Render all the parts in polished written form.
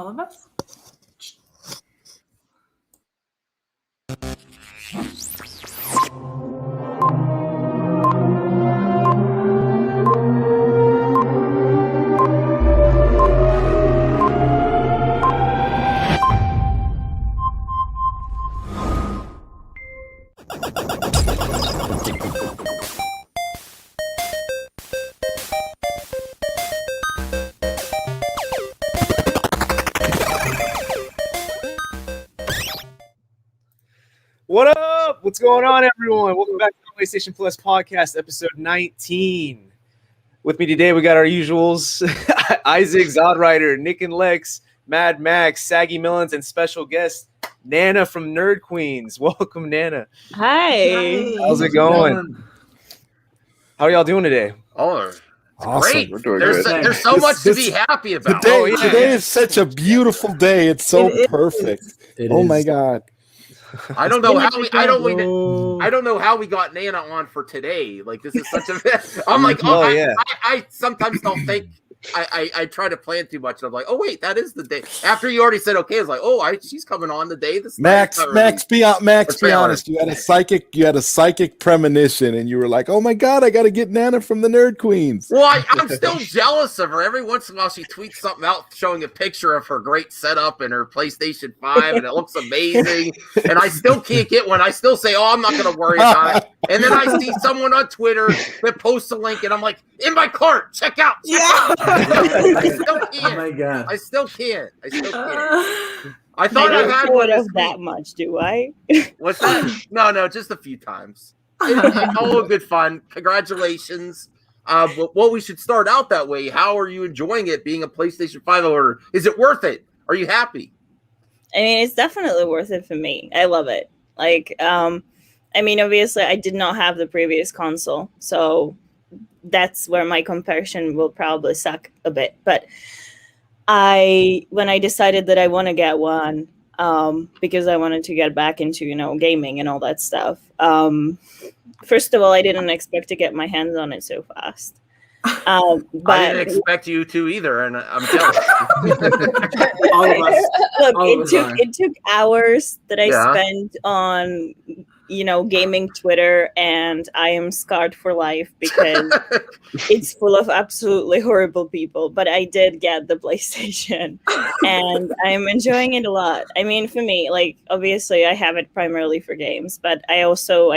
All of us? What up? What's going on, everyone? Welcome back to the PlayStation Plus podcast, episode 19. With me today, we got our usuals, Isaac, Zodrider, Nick and Lex, Mad Max, Saggy Millens, and special guest, Nana from Nerd Queens. Welcome, Nana. Hi. How's it going? How are y'all doing today? Oh, awesome. great. We're doing There's good. there's so much to be happy about. Today is such a beautiful day. It's so perfect. My God. I don't know how I don't know how we got Nana on for today. Like, this is such a I'm like, I sometimes don't think I try to plan too much. And I'm like, oh wait, that is the day. After you already said okay, I was like, she's coming on the day. Max, be honest. You had a psychic premonition, and you were like, oh my God, I got to get Nana from the Nerd Queens. Well, I'm still jealous of her. Every once in a while, she tweets something out showing a picture of her great setup and her PlayStation 5, and it looks amazing. And I still can't get one. I still say, I'm not going to worry about it. And then I see someone on Twitter that posts a link, and I'm like, in my cart, check out. I still can't. Oh my God. I still can't. I thought I had one of that much, do I? What's that? No, just a few times. All good fun. Congratulations. Well, we should start out that way. How are you enjoying it being a PlayStation 5 owner? Is it worth it? Are you happy? I mean, it's definitely worth it for me. I love it. Like, I mean, obviously, I did not have the previous console, so that's where my comparison will probably suck a bit. But when I decided that I want to get one, because I wanted to get back into, gaming and all that stuff. First of all, I didn't expect to get my hands on it so fast. But I didn't expect you to either, and I'm jealous. All of us. Look, it took hours that I spent on gaming Twitter, and I am scarred for life because it's full of absolutely horrible people. But I did get the PlayStation, and I'm enjoying it a lot. I mean, for me, like, obviously I have it primarily for games, but I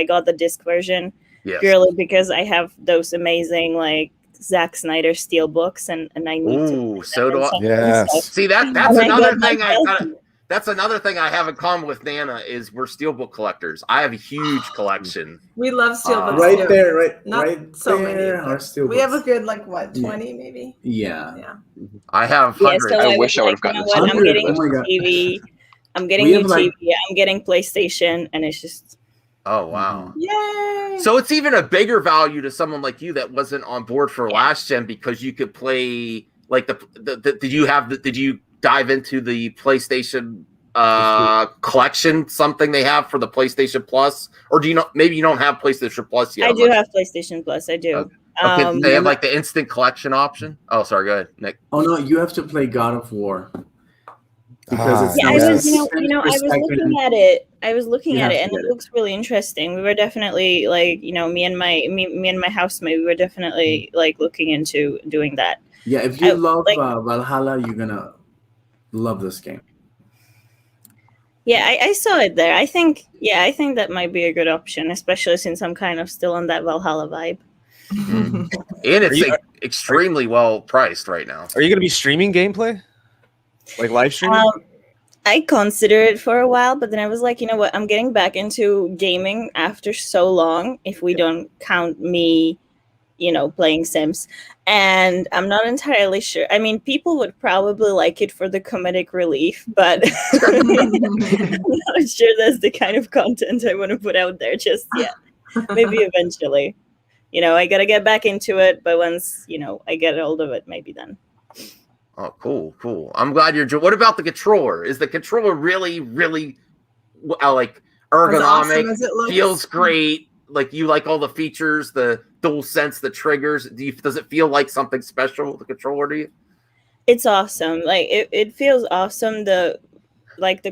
got the disc version purely because I have those amazing, like, Zack Snyder steelbooks, and I need to. So do I. Yes. See, that's another thing That's another thing I have in common with Nana is we're steelbook collectors. I have a huge collection. We love steelbooks right too. there, right? Not right so there many. are steelbooks. We have a good 20 maybe. Yeah. I have hundreds. So I wish I would have gotten this. I'm getting God. TV. I'm getting new TV. I'm getting PlayStation, and it's just. Oh wow! Yay! So it's even a bigger value to someone like you that wasn't on board for last gen because you could play like Did you dive into the PlayStation collection, something they have for the PlayStation Plus, or do you not? Maybe you don't have PlayStation Plus yet. I do have PlayStation Plus. I do. Okay. They have like the instant collection option. Oh, sorry. Go ahead, Nick. Oh no, you have to play God of War. Because I was looking at it. And it looks really interesting. We were definitely like, me and my housemate, we were definitely like looking into doing that. Yeah, if you love Valhalla, you're gonna love this game. Yeah, I saw it there. I think that might be a good option, especially since I'm kind of still on that Valhalla vibe. Mm-hmm. And it's extremely well priced right now. Are you going to be streaming gameplay? Like live streaming? I considered it for a while, but then I was like, you know what? I'm getting back into gaming after so long, if we don't count me, playing Sims. And I'm not entirely sure. I mean, people would probably like it for the comedic relief, but I'm not sure that's the kind of content I want to put out there just yet. Maybe eventually. I got to get back into it, but once, I get hold of it, maybe then. Oh, cool. I'm glad you're. What about the controller? Is the controller really, really like ergonomic? As awesome as it looks? Feels great. Like you like all the features, the dual sense, the triggers. Does it feel like something special? The controller to you? It's awesome. Like it feels awesome. The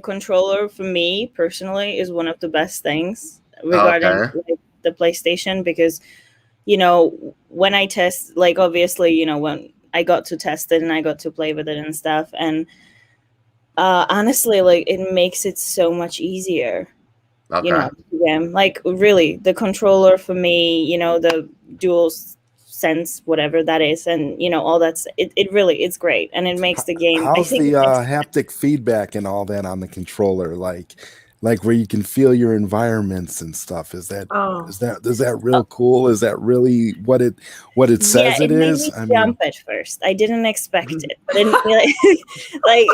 controller for me personally is one of the best things regarding like, the PlayStation, because when I test, like obviously when I got to test it and I got to play with it and stuff, and honestly, like it makes it so much easier. Like really the controller for me, the dual sense, whatever that is, and all that's it really, it's great, and it makes the game. How's the haptic feedback and all that on the controller, like where you can feel your environments and stuff? Is that real cool? Is that really what it says it is? I jump at first. I didn't expect it, but then like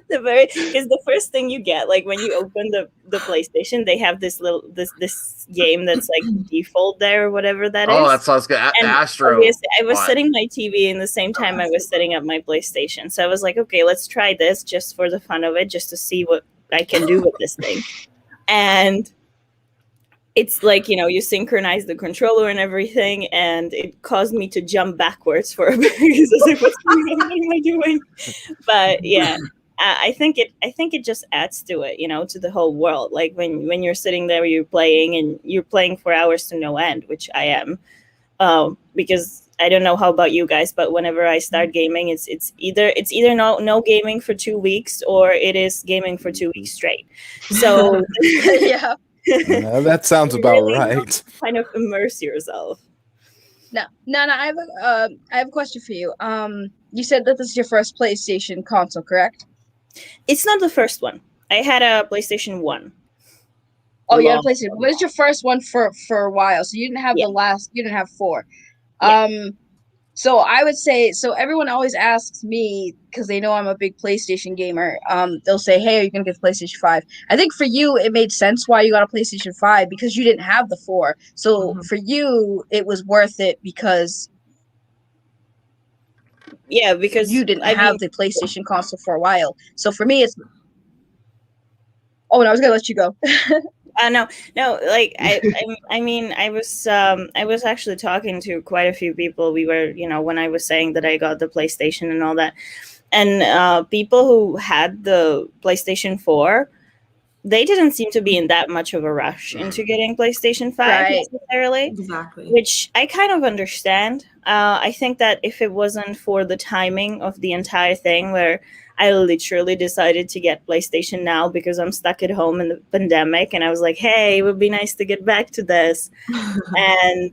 because the first thing you get, like when you open the PlayStation, they have this little this game that's like default there or whatever that is. Oh, that sounds good. Astro. I was setting my TV in the same time I was setting up my PlayStation, so I was like, okay, let's try this just for the fun of it, just to see what I can do with this thing. And it's like, you synchronize the controller and everything, and it caused me to jump backwards for a bit because I was like, what's going on? What am I doing? But yeah, I think it just adds to it, to the whole world. Like when you're sitting there, you're playing for hours to no end, which I am, because I don't know how about you guys, but whenever I start gaming, it's either no gaming for 2 weeks, or it is gaming for 2 weeks straight. So yeah. That sounds about right. Kind of immerse yourself. No. I have a question for you. You said that this is your first PlayStation console, correct? It's not the first one. I had a PlayStation 1. Oh, you had a PlayStation. What is your first one for a while? So you didn't have you didn't have 4. Yeah. So I would say, everyone always asks me, because they know I'm a big PlayStation gamer, they'll say, hey, are you going to get the PlayStation 5? I think for you, it made sense why you got a PlayStation 5, because you didn't have the 4. So for you, it was worth it because... Yeah, because... you didn't have the PlayStation console for a while. So for me, it's... Oh, no, I was going to let you go. No, like I mean, I was actually talking to quite a few people. We were, when I was saying that I got the PlayStation and all that, and people who had the PlayStation 4, they didn't seem to be in that much of a rush into getting PlayStation 5 necessarily. Exactly. Which I kind of understand. I think that if it wasn't for the timing of the entire thing, where I literally decided to get PlayStation Now because I'm stuck at home in the pandemic, and I was like, hey, it would be nice to get back to this. And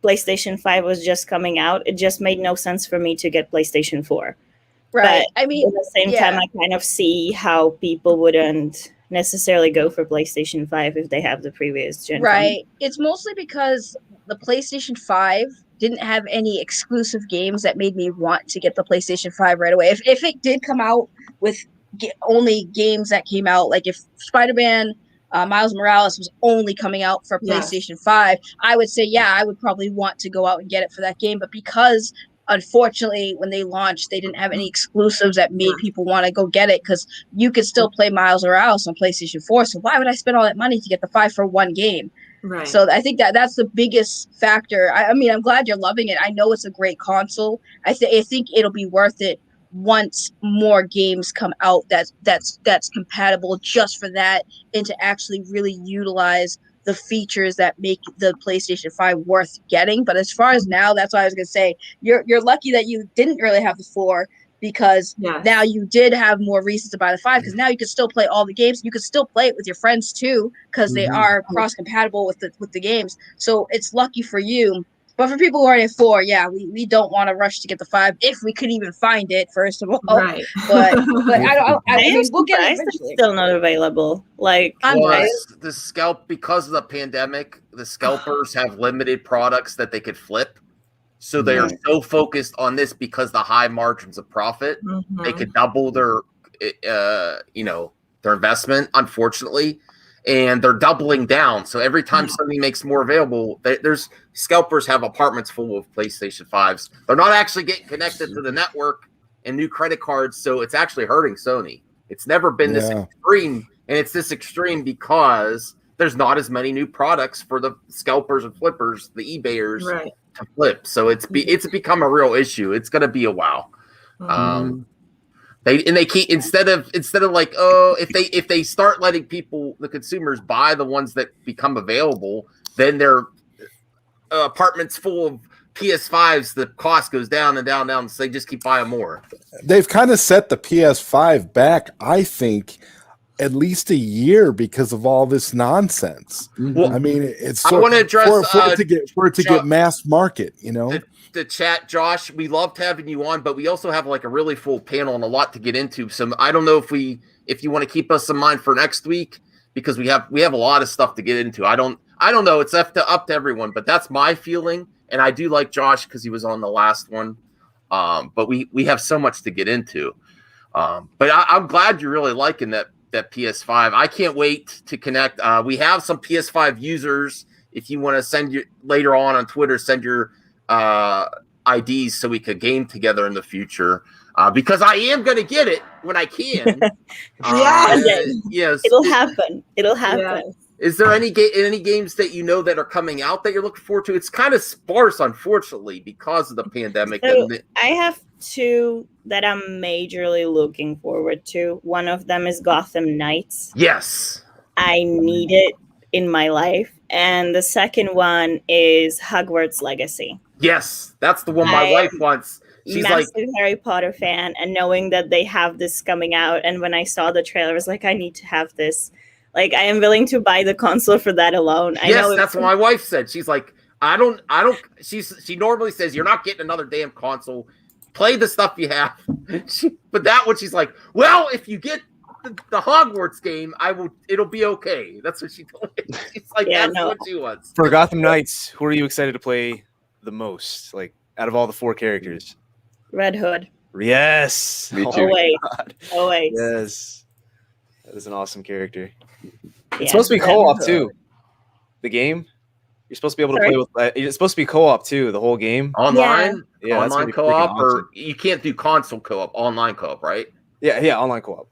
PlayStation 5 was just coming out. It just made no sense for me to get PlayStation 4. Right. But at the same time, I kind of see how people wouldn't necessarily go for PlayStation 5 if they have the previous gen. Right. It's mostly because the PlayStation 5 didn't have any exclusive games that made me want to get the PlayStation 5 right away. If it did come out with only games that came out, like if Spider-Man Miles Morales was only coming out for PlayStation 5, I would say, I would probably want to go out and get it for that game. But because, unfortunately, when they launched, they didn't have any exclusives that made people want to go get it, because you could still play Miles Morales on PlayStation 4. So why would I spend all that money to get the 5 for one game? Right. So I think that's the biggest factor. I mean, I'm glad you're loving it. I know it's a great console. I think it'll be worth it once more games come out that's compatible just for that, and to actually really utilize the features that make the PlayStation 5 worth getting. But as far as now, that's what I was gonna say. You're lucky that you didn't really have the 4, because now you did have more reasons to buy the 5, because now you can still play all the games. You can still play it with your friends too, because they are cross compatible with the games. So it's lucky for you. But for people who are in 4, we don't want to rush to get the 5 if we could even find it, first of all. Right. But I mean, we'll get it It's eventually. still not available. Like, the scalp, because of the pandemic, the scalpers have limited products that they could flip. So they are so focused on this because the high margins of profit, they could double their, their investment, unfortunately, and they're doubling down. So every time somebody makes more available, there's scalpers have apartments full of PlayStation 5s. They're not actually getting connected to the network and new credit cards, so it's actually hurting Sony. It's never been this extreme, and it's this extreme because there's not as many new products for the scalpers and flippers, the eBayers, to flip. So it's become a real issue. It's going to be a while. They keep instead of like, oh, if they start letting the consumers buy the ones that become available, then their apartments full of PS5s, the cost goes down and down and down, so they just keep buying more. They've kind of set the PS5 back, I think, at least a year because of all this nonsense. Well, I mean, it's I want to address for it to get mass market, you know. The chat, Josh, we loved having you on, but we also have like a really full panel and a lot to get into. So I don't know if you want to keep us in mind for next week, because we have a lot of stuff to get into. I don't know. It's up to everyone, but that's my feeling. And I do like Josh because he was on the last one. But we have so much to get into. But I'm glad you're really liking that PS5. I can't wait to connect. We have some PS5 users. If you want to send your later on Twitter, send your IDs so we could game together in the future. Because I am going to get it when I can. Yes, it'll happen. Yeah. Is there any games that you know that are coming out that you're looking forward to? It's kind of sparse, unfortunately, because of the pandemic. So I have two that I'm majorly looking forward to. One of them is Gotham Knights. Yes. I need it in my life. And the second one is Hogwarts Legacy. Yes, that's the one my wife wants. She's massive like Harry Potter fan, and knowing that they have this coming out, and when I saw the trailer, I was like, I need to have this. Like, I am willing to buy the console for that alone. Yes, that's what my wife said. She's like, I don't. She normally says, you're not getting another damn console. Play the stuff you have. But that one, she's like, well, if you get the Hogwarts game, it'll be okay. That's what she told me. She's like, what she wants. For Gotham Knights, who are you excited to play the most? Like, out of all the 4 characters? Red Hood. Yes. Me too. Always. Yes. That is an awesome character. Yeah. It's supposed to be co-op too. The game. You're supposed to be able to play with. It's supposed to be co-op too. The whole game. Online. Yeah, online co-op, or you can't do console co-op. Online co-op, right? Yeah. Online co-op.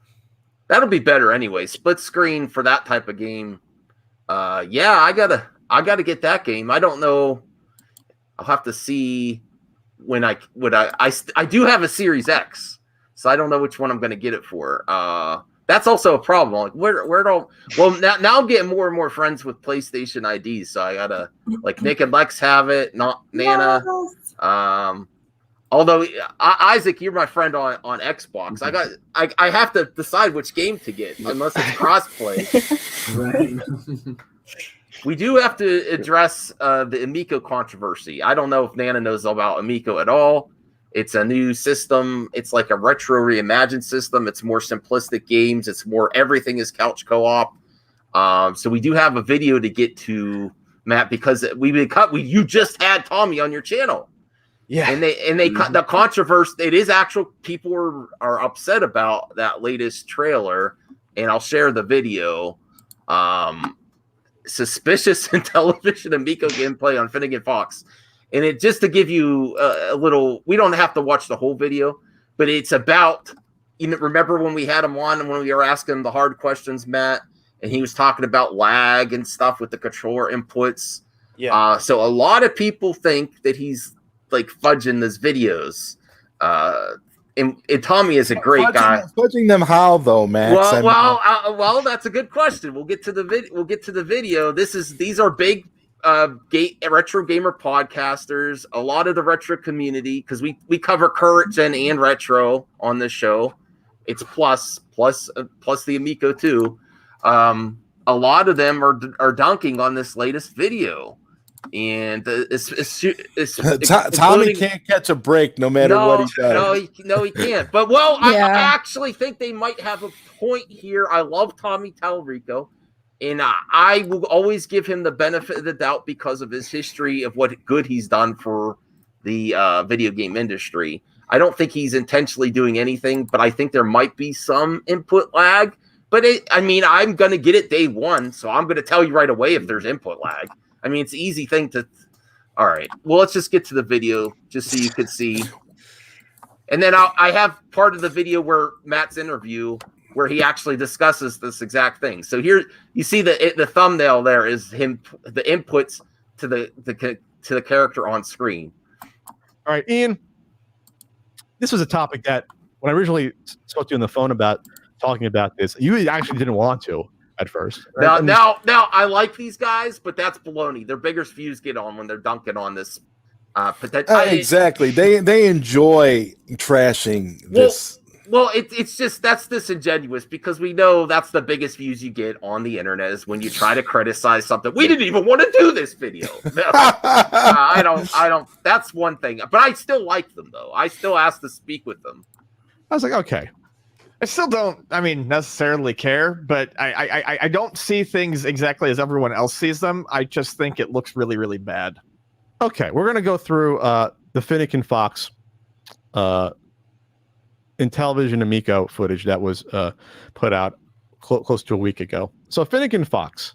That'll be better anyway. Split screen for that type of game. I gotta get that game. I don't know. I'll have to see when I do have a Series X, so I don't know which one I'm going to get it for. That's also a problem. Like now I'm getting more and more friends with PlayStation IDs, so I gotta, like, Nick and Lex have it, not Nana. Although Isaac, you're my friend on Xbox. I have to decide which game to get unless it's crossplay. Right. We do have to address the Amico controversy. I don't know if Nana knows about Amico at all. It's a new system. It's like a retro reimagined system. It's more simplistic games. It's more everything is couch co-op. So we do have a video to get to, Matt, because you just had Tommy on your channel. Yeah, and they cut the controversy. It is actual. People are upset about that latest trailer, and I'll share the video. Suspicious Intellivision Amico gameplay on Finnigan Fox, and it just to give you a little. We don't have to watch the whole video, but it's about. Remember when we had him on and when we were asking him the hard questions, Matt, and he was talking about lag and stuff with the controller inputs. Yeah. So a lot of people think that he's like fudging those videos. And Tommy is a great guy. Fudging them how though, Max? Well, that's a good question. We'll get to the video. These are big retro gamer podcasters. A lot of the retro community, because we cover current gen and retro on this show. It's plus the Amico too. A lot of them are dunking on this latest video. And Tommy can't catch a break no matter what he does. No, he can't. But I actually think they might have a point here. I love Tommy Talrico, and I will always give him the benefit of the doubt because of his history of what good he's done for the video game industry. I don't think he's intentionally doing anything, but I think there might be some input lag. But I'm going to get it day one, so I'm going to tell you right away if there's input lag. I mean, it's an easy thing to. All right. Well, let's just get to the video just so you could see. And then I have part of the video where Matt's interview where he actually discusses this exact thing. So here you see the thumbnail there is him, the inputs to the character on screen. All right, Ian. this was a topic that when I originally spoke to you on the phone about talking about this, you actually didn't want to at first. Right? Now, I like these guys, but that's baloney. Their biggest views get on when they're dunking on this. Exactly. They enjoy trashing this. Well, it's just that's disingenuous because we know that's the biggest views you get on the internet is when you try to criticize something. We didn't even want to do this video. I don't. That's one thing, but I still like them though. I still ask to speak with them. I was like, okay. I still don't, necessarily care, but I don't see things exactly as everyone else sees them. I just think it looks really, really bad. Okay, we're going to go through the Finnigan Fox Intellivision Amico footage that was put out close to a week ago. So Finnigan Fox.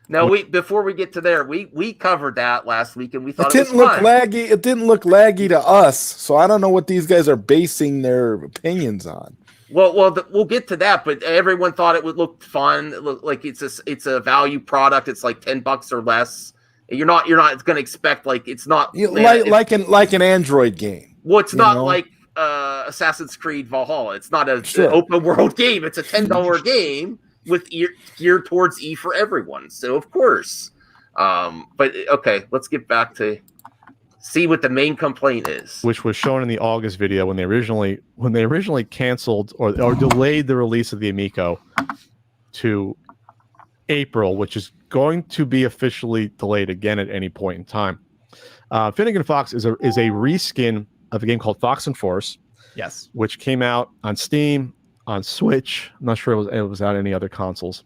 Now, before we get to there, we covered that last week, and we thought it didn't look laggy. It didn't look laggy to us, so I don't know what these guys are basing their opinions on. Well, we'll get to that, but everyone thought it would look fun. It looked like it's a value product. It's like $10 or less. You're not going to expect it's not like an Android game. Well, it's not like Assassin's Creed Valhalla. It's not an open world game. It's a $10 game with geared towards for everyone. So of course, but okay, let's get back to see what the main complaint is, which was shown in the August video when they originally canceled or delayed the release of the Amico to April, which is going to be officially delayed again at any point in time. Finnigan Fox is a reskin of a game called Fox and Force. Yes, which came out on Steam, on Switch. I'm not sure it was out any other consoles.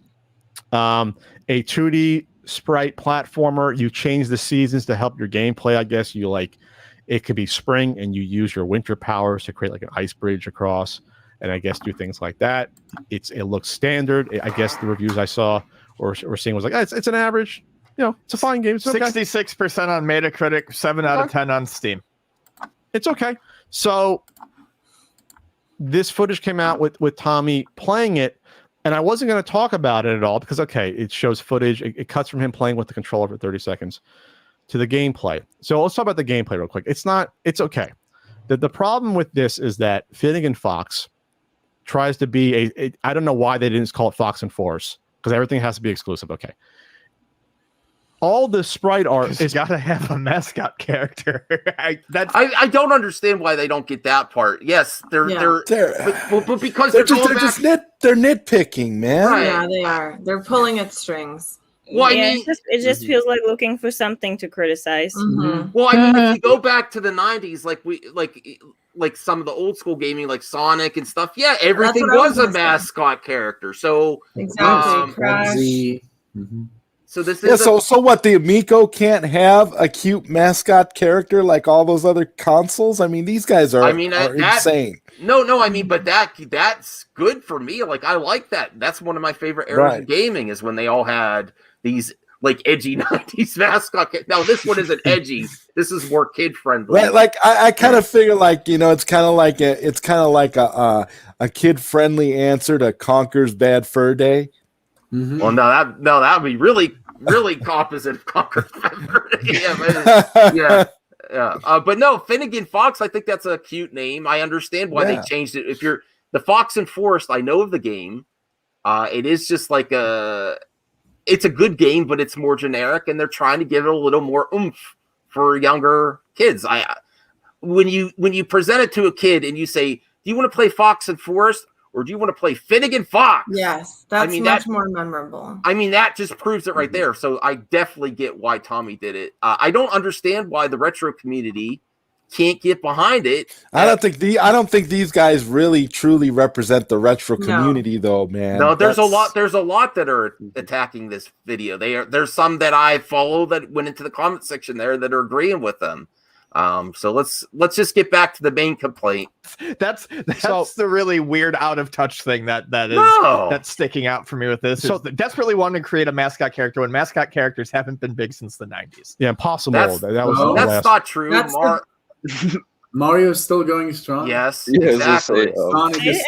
A 2D sprite platformer. You change the seasons to help your gameplay. I guess it could be spring and you use your winter powers to create like an ice bridge across, and I guess do things like that. It looks standard. I guess the reviews I saw or seeing was like, it's an average. It's a fine game. It's okay. 66% on Metacritic, 7 out of 10 on Steam. It's okay. So this footage came out with Tommy playing it, and I wasn't going to talk about it at all because, it shows footage. It cuts from him playing with the controller for 30 seconds to the gameplay. So let's talk about the gameplay real quick. It's okay. The problem with this is that Finnigan Fox tries to be I don't know why they didn't call it Fox and Force because everything has to be exclusive. Okay. All the sprite art is got to have a mascot character. I don't understand why they don't get that part. Yes, they're but because they're nitpicking, man. Right. Yeah, they are. They're pulling at strings. Well, it just feels like looking for something to criticize. Mm-hmm. Well, if you go back to the 90s, like some of the old school gaming, like Sonic and stuff, everything was a mascot character. So exactly, Crash. So this is so what? The Amico can't have a cute mascot character like all those other consoles. I mean, these guys are insane. No, but that's good for me. Like I like that. That's one of my favorite eras of gaming is when they all had these like edgy 90s mascot. Now this one isn't edgy. This is more kid friendly. Right, like I kind of figure it's kind of like a kid friendly answer to Conker's Bad Fur Day. Mm-hmm. Well, that would be really opposite of Conker's Bad Fur Day. But no, Finnigan Fox. I think that's a cute name. I understand why they changed it. If you're the Fox and Forest, I know of the game. It is just like it's a good game, but it's more generic, and they're trying to give it a little more oomph for younger kids. When you present it to a kid and you say, "Do you want to play Fox and Forest, or do you want to play Finnigan Fox?" Yes, that's much more memorable. I mean, that just proves it right there. So I definitely get why Tommy did it. I don't understand why the retro community can't get behind it. I don't think these guys really truly represent the retro community, though, man. No, there's a lot that are attacking this video. There's some that I follow that went into the comment section there that are agreeing with them. So let's just get back to the main complaint. That's the really weird out of touch thing that's sticking out for me with this. So desperately wanting to create a mascot character when mascot characters haven't been big since the 90s. Yeah, impossible. That's not true. Mario's still going strong. Yes, exactly. Sonic is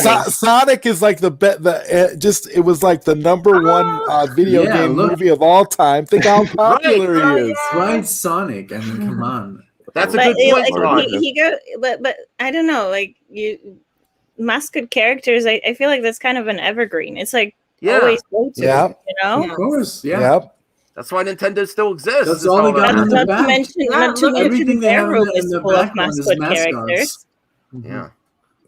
so Sonic is like it was like the number one video game movie of all time. Think how popular he is. Right, Sonic. I mean, come on. That's a good point. Like, he go, but I don't know. Like mascot characters, I feel like that's kind of an evergreen. It's like always go to, you know. Of course, yeah. Yep. That's why Nintendo still exists. That's all they got in the back. Not to mention everything they have is full of mascot characters. Yeah.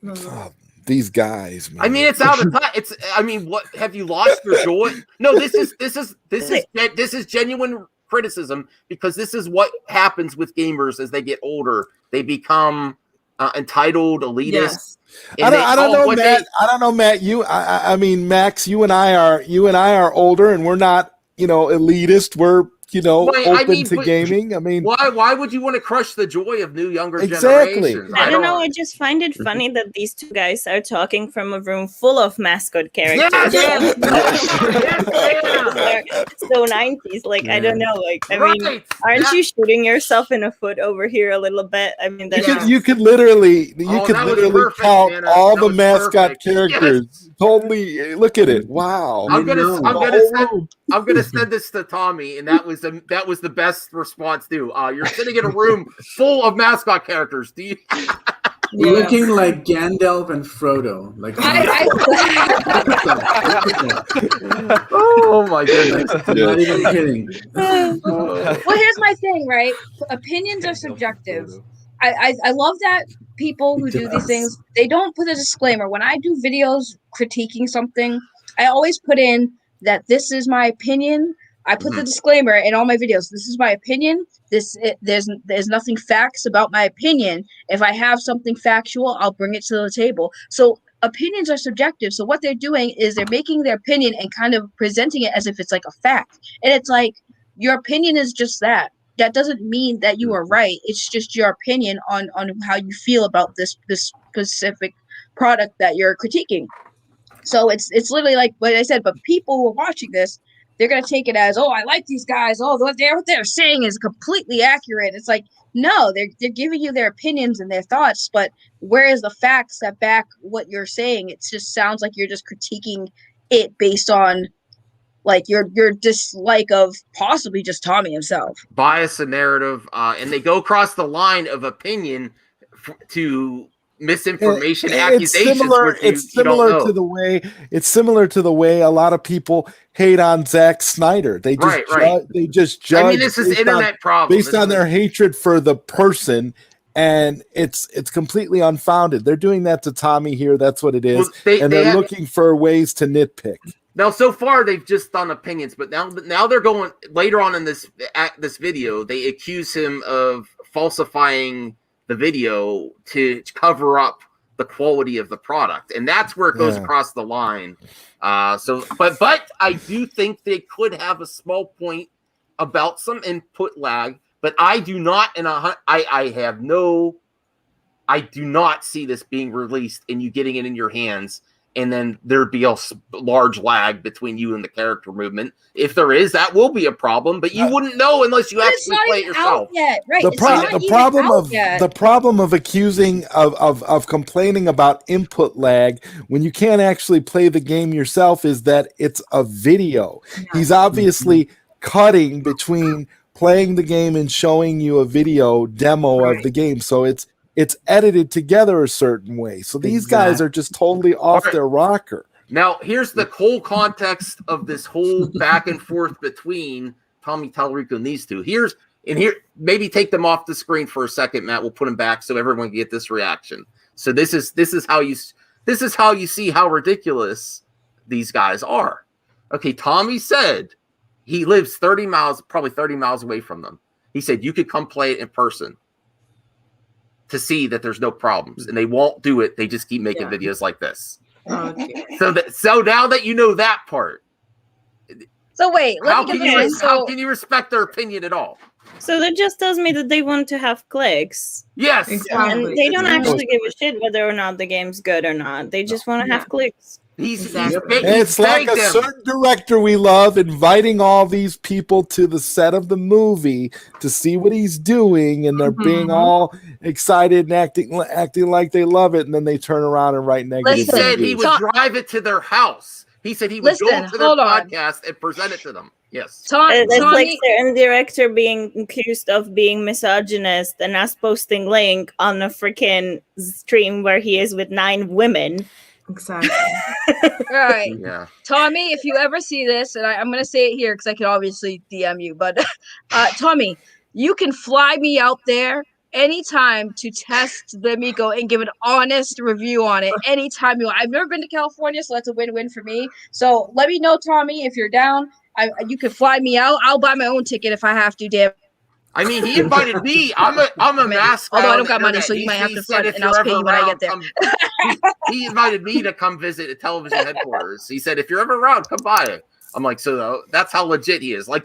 Oh, these guys, man. I mean, it's out of time. I mean, what have you lost your joy? No, this is genuine criticism, because this is what happens with gamers as they get older. They become entitled, elitist. Yes. I don't know, Matt. I don't know, Matt. I mean, Max. You and I are older, and we're not, elitist. We're open to gaming. I mean, why would you want to crush the joy of younger exactly. generations? I don't know. I just find it funny that these two guys are talking from a room full of mascot characters. Yes! So 90s. Like, I don't know. Like, I mean, aren't you shooting yourself in the foot over here a little bit? I mean, you could literally count all the mascot characters. Yes. Totally, look at it. Wow. I'm gonna send this to Tommy, and that was the best response too. You're sitting in a room full of mascot characters. Do you? Looking like Gandalf and Frodo. Like, oh my goodness! Not even kidding. Well, here's my thing, right? Opinions are subjective. I love that people who do these things, they don't put a disclaimer. When I do videos critiquing something, I always put in that this is my opinion. I put the disclaimer in all my videos. This is my opinion. There's nothing facts about my opinion. If I have something factual, I'll bring it to the table. So opinions are subjective. So what they're doing is they're making their opinion and kind of presenting it as if it's like a fact. And it's like, your opinion is just that. That doesn't mean that you are right. It's just your opinion on how you feel about this specific product that you're critiquing. So it's literally like what I said, but people who are watching this, they're going to take it as, oh, I like these guys. Oh, what they're saying is completely accurate. It's like, no, they're giving you their opinions and their thoughts, but where is the facts that back what you're saying? It just sounds like you're just critiquing it based on like your dislike of possibly just Tommy himself. Bias and narrative, and they go across the line of opinion to misinformation accusations. It's similar to the way a lot of people hate on Zack Snyder. They just judge. I mean, this is internet problem based on their hatred for the person. And it's completely unfounded. They're doing that to Tommy here. That's what it is. Well, they're looking for ways to nitpick. Now, so far they've just done opinions, but now they're going later on in this video. They accuse him of falsifying the video to cover up the quality of the product, and that's where it goes across the line. But I do think they could have a small point about some input lag, but I do not, and I do not see this being released and you getting it in your hands, and then there'd be a large lag between you and the character movement. If there is, that will be a problem, but you wouldn't know unless you actually play it yourself. Right. The problem of accusing of complaining about input lag when you can't actually play the game yourself is that it's a video. Yeah. He's obviously cutting between playing the game and showing you a video demo of the game. So it's edited together a certain way. So these guys are just totally off their rocker. Now, here's the whole context of this whole back and forth between Tommy Tallarico and these two. Here, maybe take them off the screen for a second, Matt. We'll put them back so everyone can get this reaction. So this is how you see how ridiculous these guys are. Okay, Tommy said he lives probably 30 miles away from them. He said you could come play it in person to see that there's no problems, and they won't do it. They just keep making videos like this. Okay. So now that you know that part, so wait, how can you respect their opinion at all? So that just tells me that they want to have clicks. Yes, exactly. And they don't actually give a shit whether or not the game's good or not. They just want to have clicks. It's like a certain director we love inviting all these people to the set of the movie to see what he's doing, and they're being all excited and acting like they love it, and then they turn around and write negative. He said he would drive it to their house. He said he would go to their podcast and present it to them. Yes. It's like certain director being accused of being misogynist and us posting link on a freaking stream where he is with 9 women. Exactly. Right. Yeah. Tommy, if you ever see this, and I'm going to say it here because I can obviously DM you, but Tommy, you can fly me out there anytime to test the Amico and give an honest review on it anytime you want. I've never been to California, so that's a win-win for me. So let me know, Tommy, if you're down. You can fly me out. I'll buy my own ticket if I have to, damn. I mean, he invited me. I'm a mask guy. Although I don't got money, so you might have to front, and I'll pay you when I get there. He invited me to come visit Intellivision headquarters. He said, if you're ever around, come by. I'm like, so that's how legit he is. Like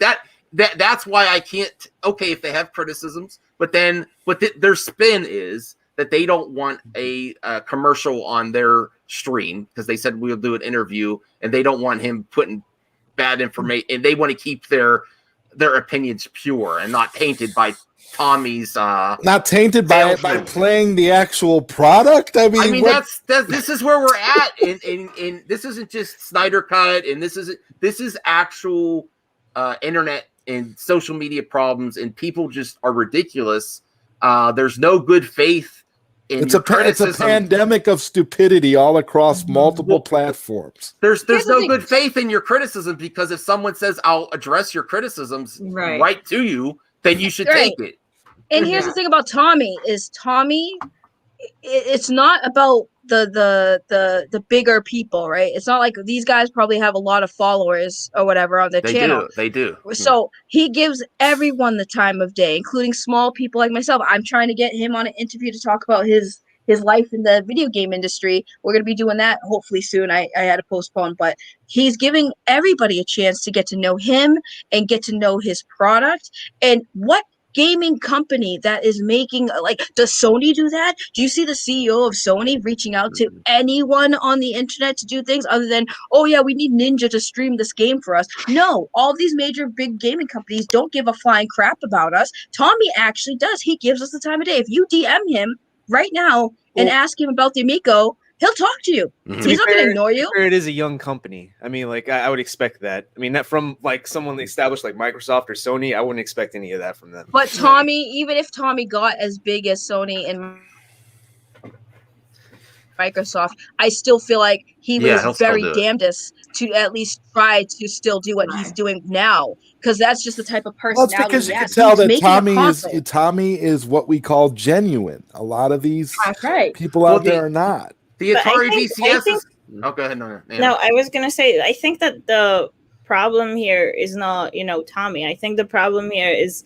that's why I can't. Okay, if they have criticisms, but their spin is that they don't want a commercial on their stream because they said we'll do an interview, and they don't want him putting bad information, and they want to keep their opinions pure and not tainted by Tommy's not tainted by playing the actual product. I mean that's this is where we're at, and this isn't just Snyder Cut, and this is actual internet and social media problems, and people just are ridiculous. There's no good faith. It's a pandemic of stupidity all across multiple platforms. There's no good faith in your criticism, because if someone says I'll address your criticisms right to you, then you should take it. And here's the thing about Tommy is it's not about the bigger people, right? It's not like these guys probably have a lot of followers or whatever on their channel. They do. So he gives everyone the time of day, including small people like myself. I'm trying to get him on an interview to talk about his life in the video game industry. We're going to be doing that hopefully soon. I had to postpone, but he's giving everybody a chance to get to know him and get to know his product. And what gaming company that is making, like, does Sony do that? Do you see the CEO of Sony reaching out to anyone on the internet to do things other than, oh yeah, we need Ninja to stream this game for us? No, all these major big gaming companies don't give a flying crap about us. Tommy actually does. He gives us the time of day. If you DM him right now and ask him about the Amico, he'll talk to you. He's not going to ignore you. It is a young company. I mean, like, I would expect that. I mean, that from like someone established like Microsoft or Sony, I wouldn't expect any of that from them. But Tommy, even if Tommy got as big as Sony and Microsoft, I still feel like he was very damnedest to at least try to still do what he's doing now, because that's just the type of personality. Well, because you can tell that Tommy is what we call genuine. A lot of these people out there are not. The Atari VCS is... Oh, go ahead. No, I was going to say, I think that the problem here is not, Tommy. I think the problem here is,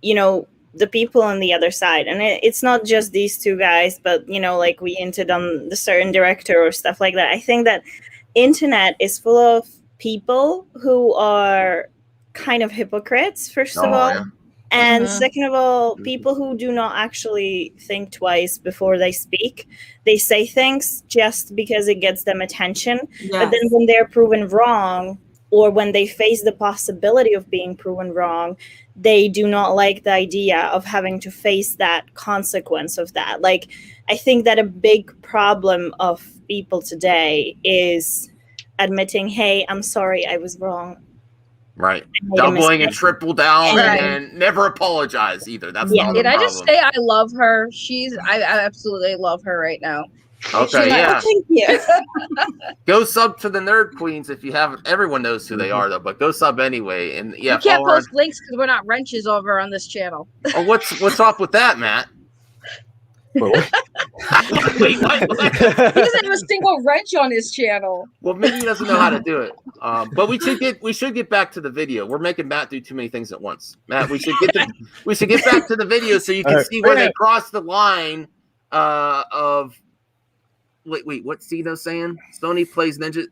the people on the other side. And it's not just these two guys, but, like we hinted on the certain director or stuff like that. I think that internet is full of people who are kind of hypocrites, first of all. Yeah. And second of all, people who do not actually think twice before they speak. They say things just because it gets them attention. Yes. But then when they're proven wrong, or when they face the possibility of being proven wrong, they do not like the idea of having to face that consequence of that. Like, I think that a big problem of people today is admitting, hey, I'm sorry, I was wrong. Right. Doubling and triple down and never apologize either. That's the Did I just say I love her? I absolutely love her right now. Okay, yeah. Thank you. Go sub to the Nerd Queens if you haven't. Everyone knows who they are, though, but go sub anyway. And yeah, we can't post links because we're not wrenches over on this channel. Oh, what's up with that, Matt? Wait, what? He doesn't have a single wrench on his channel. Well, maybe he doesn't know how to do it. But we should get back to the video. We're making Matt do too many things at once. Matt, we should get back to the video so you can see where they crossed the line of. Wait, what's Cito saying? Sony plays Ninja.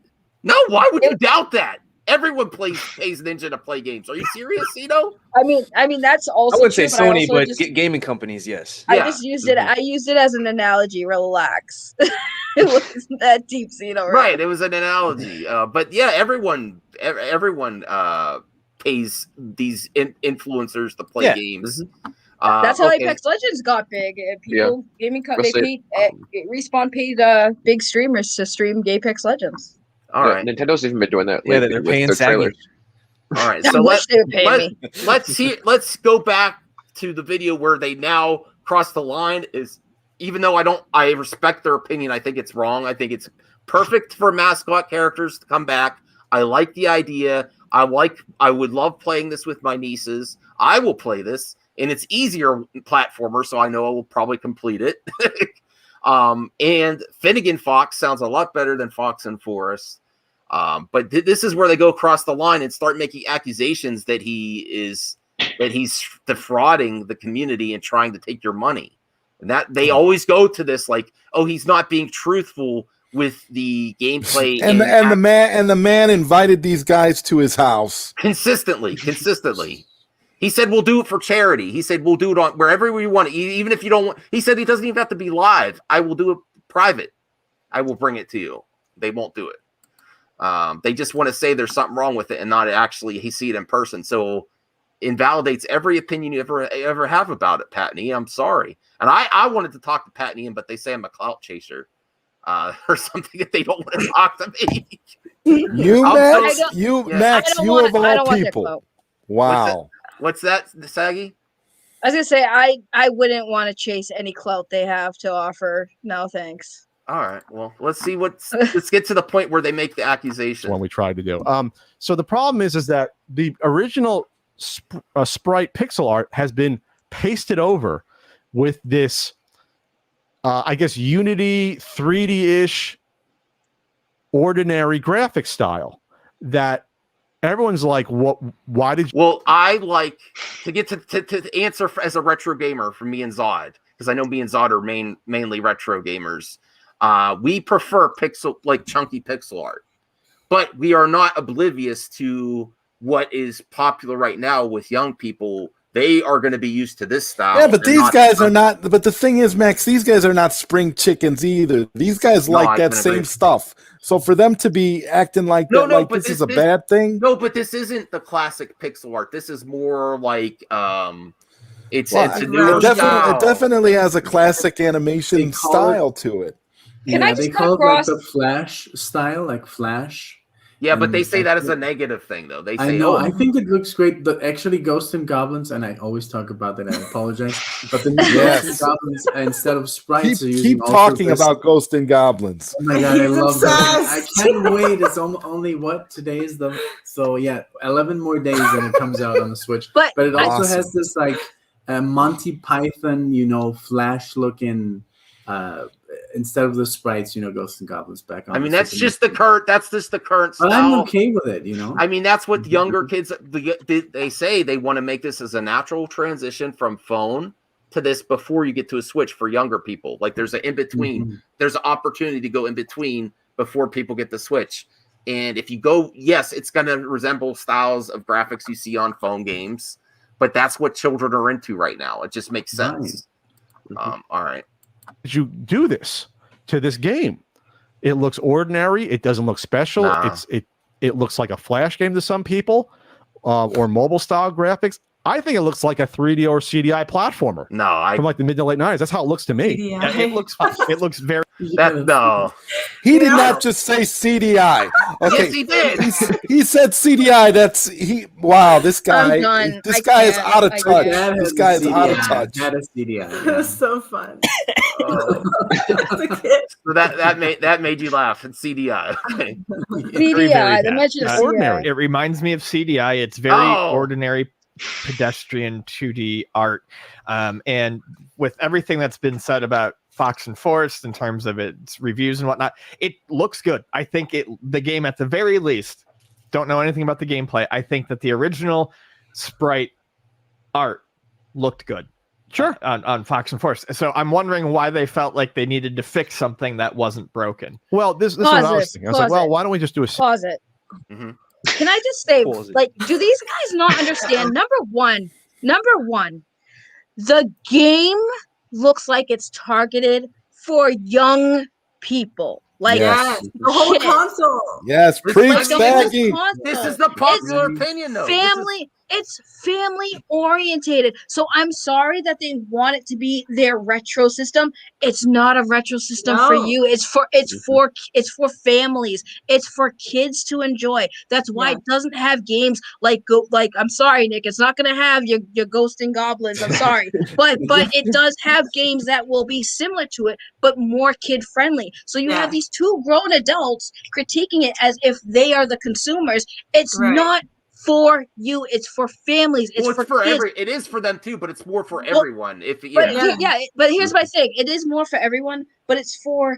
No, why would you doubt that? Everyone pays Ninja to play games. Are you serious, Cito? I mean that's also. I wouldn't say Sony, but gaming companies, yes. I just used it. I used it as an analogy. Relax. It wasn't that deep, Cito. Right, it was an analogy. But yeah, everyone pays these influencers to play games. That's how Apex Legends got big. Respawn paid big streamers to stream Apex Legends. All right, Nintendo's even been doing that. Yeah, they're paying trailers. All right, so let's go back to the video where they now cross the line. Is even though I respect their opinion, I think it's wrong. I think it's perfect for mascot characters to come back. I like the idea. I would love playing this with my nieces. I will play this, and it's easier platformer, so I know I will probably complete it. And Finnigan Fox sounds a lot better than Fox and Forest. But this is where they go across the line and start making accusations that he's defrauding the community and trying to take your money. And that they always go to this like, oh, he's not being truthful with the gameplay. And the man invited these guys to his house consistently. He said, we'll do it for charity. He said, we'll do it on wherever we want. Even if you don't want, he said, he doesn't even have to be live. I will do it private. I will bring it to you. They won't do it. They just want to say there's something wrong with it and not actually see it in person. So invalidates every opinion you ever have about it, Patney. I'm sorry. And I wanted to talk to Patney, but they say I'm a clout chaser or something that they don't want to talk to me. Max, you of all people. Wow. What's that, Saggy? I was gonna say I wouldn't want to chase any clout they have to offer. No, thanks. All right. Well, let's get to the point where they make the accusation. What we tried to do. So the problem is that the original sprite pixel art has been pasted over with this, I guess, Unity 3D-ish ordinary graphic style that everyone's like, what? Why did you? Well, I like to get to answer as a retro gamer for me and Zod, because I know me and Zod are mainly retro gamers. We prefer chunky pixel art, but we are not oblivious to what is popular right now with young people. They are going to be used to this style. Yeah, but these guys are not. But the thing is, Max, these guys are not spring chickens either. These guys like that same stuff. So for them to be acting like that, like this is a bad thing. No, but this isn't the classic pixel art. This is more like it's a newer style. It definitely has a classic animation style to it. They call it like the Flash style, like Flash. Yeah, but they say that is a negative thing, though. They say, I know. I think it looks great. Actually, Ghosts and Goblins, and I always talk about that. I apologize, but the new Ghosts and Goblins instead of sprites are using. Keep talking about Ghosts and Goblins. Oh my god, I love that! I can't wait. It's only today is the 11 more days and it comes out on the Switch. But it also has this like Monty Python, Flash looking. Instead of the sprites, Ghosts and Goblins back on. I mean, that's just the current style. But I'm okay with it, I mean, that's what the younger kids, they say they want to make this as a natural transition from phone to this before you get to a Switch for younger people. Like there's an in-between. Mm-hmm. There's an opportunity to go in between before people get the Switch. And if you go, yes, it's going to resemble styles of graphics you see on phone games, but that's what children are into right now. It just makes sense. Right. All right. Did you do this to this game? It looks ordinary. It doesn't look special. Nah. It looks like a Flash game to some people, or mobile style graphics. I think it looks like a 3D or CDI platformer. No, from like the mid to late 90s. That's how it looks to me. Yeah, it looks very. No, he did not just say CDI. Okay. Yes, he did. He said CDI. Wow, this guy. This guy is out of touch. This guy is out of touch. That is CDI. It was so fun. So that made you laugh. It's CDI. Okay. CDI. The mention of ordinary. It reminds me of CDI. It's very ordinary. Pedestrian 2D art, and with everything that's been said about Fox and Forest in terms of its reviews and whatnot, it looks good. I think the game at the very least, don't know anything about the gameplay. I think that the original sprite art looked good. Sure. On Fox and Forest. So I'm wondering why they felt like they needed to fix something that wasn't broken. Well, this is what I was thinking. I was like, well, why don't we just do a pause it? Mm-hmm. Can I just say, do these guys not understand? Number one, the game looks like it's targeted for young people. Like the whole console. Yes, preach, Saggy. This is the popular opinion, though. It's family orientated. So I'm sorry that they want it to be their retro system. It's not a retro system for you. It's for families. It's for kids to enjoy. That's why it doesn't have games like I'm sorry, Nick, it's not gonna have your Ghost and Goblins. I'm sorry. But it does have games that will be similar to it, but more kid friendly. So you have these two grown adults critiquing it as if they are the consumers. It's not for you, it's for families. It's for kids. It is for them too, but it's more for everyone. But here's my thing: it is more for everyone, but it's for.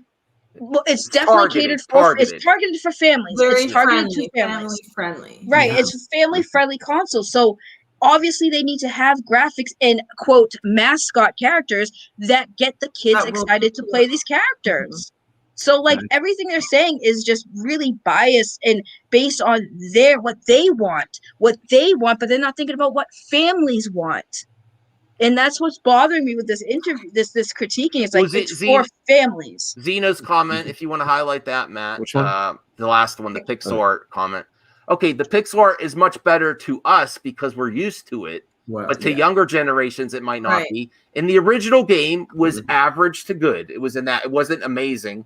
Well, it's definitely catered for. It's targeted for families. It's targeted to families. Family friendly. Right. Yeah. It's a family friendly console. So obviously they need to have graphics and quote mascot characters that get the kids excited to play these characters. So like everything they're saying is just really biased and based on what they want, but they're not thinking about what families want. And that's what's bothering me with this interview, this critiquing. It's like it's for families. Xeno's comment, if you want to highlight that, Matt. Which one? The last one, the pixel art comment. Okay, the pixel art is much better to us because we're used to it. But to younger generations, it might not be. And the original game was average to good. It was in that. It wasn't amazing.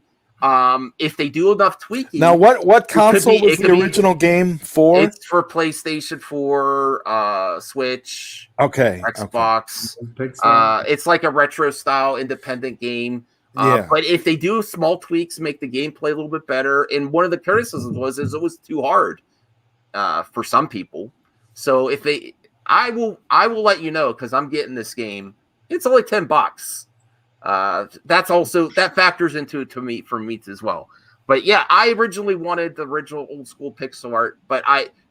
If they do enough tweaking. Now, what console was the original game for? It's for PlayStation 4, Switch, Xbox. Okay. It's like a retro style independent game. But if they do small tweaks, make the gameplay a little bit better. And one of the criticisms was it was too hard for some people. So I will let you know because I'm getting this game. It's only $10. That factors into it for me as well. But yeah, I originally wanted the original old school pixel art, but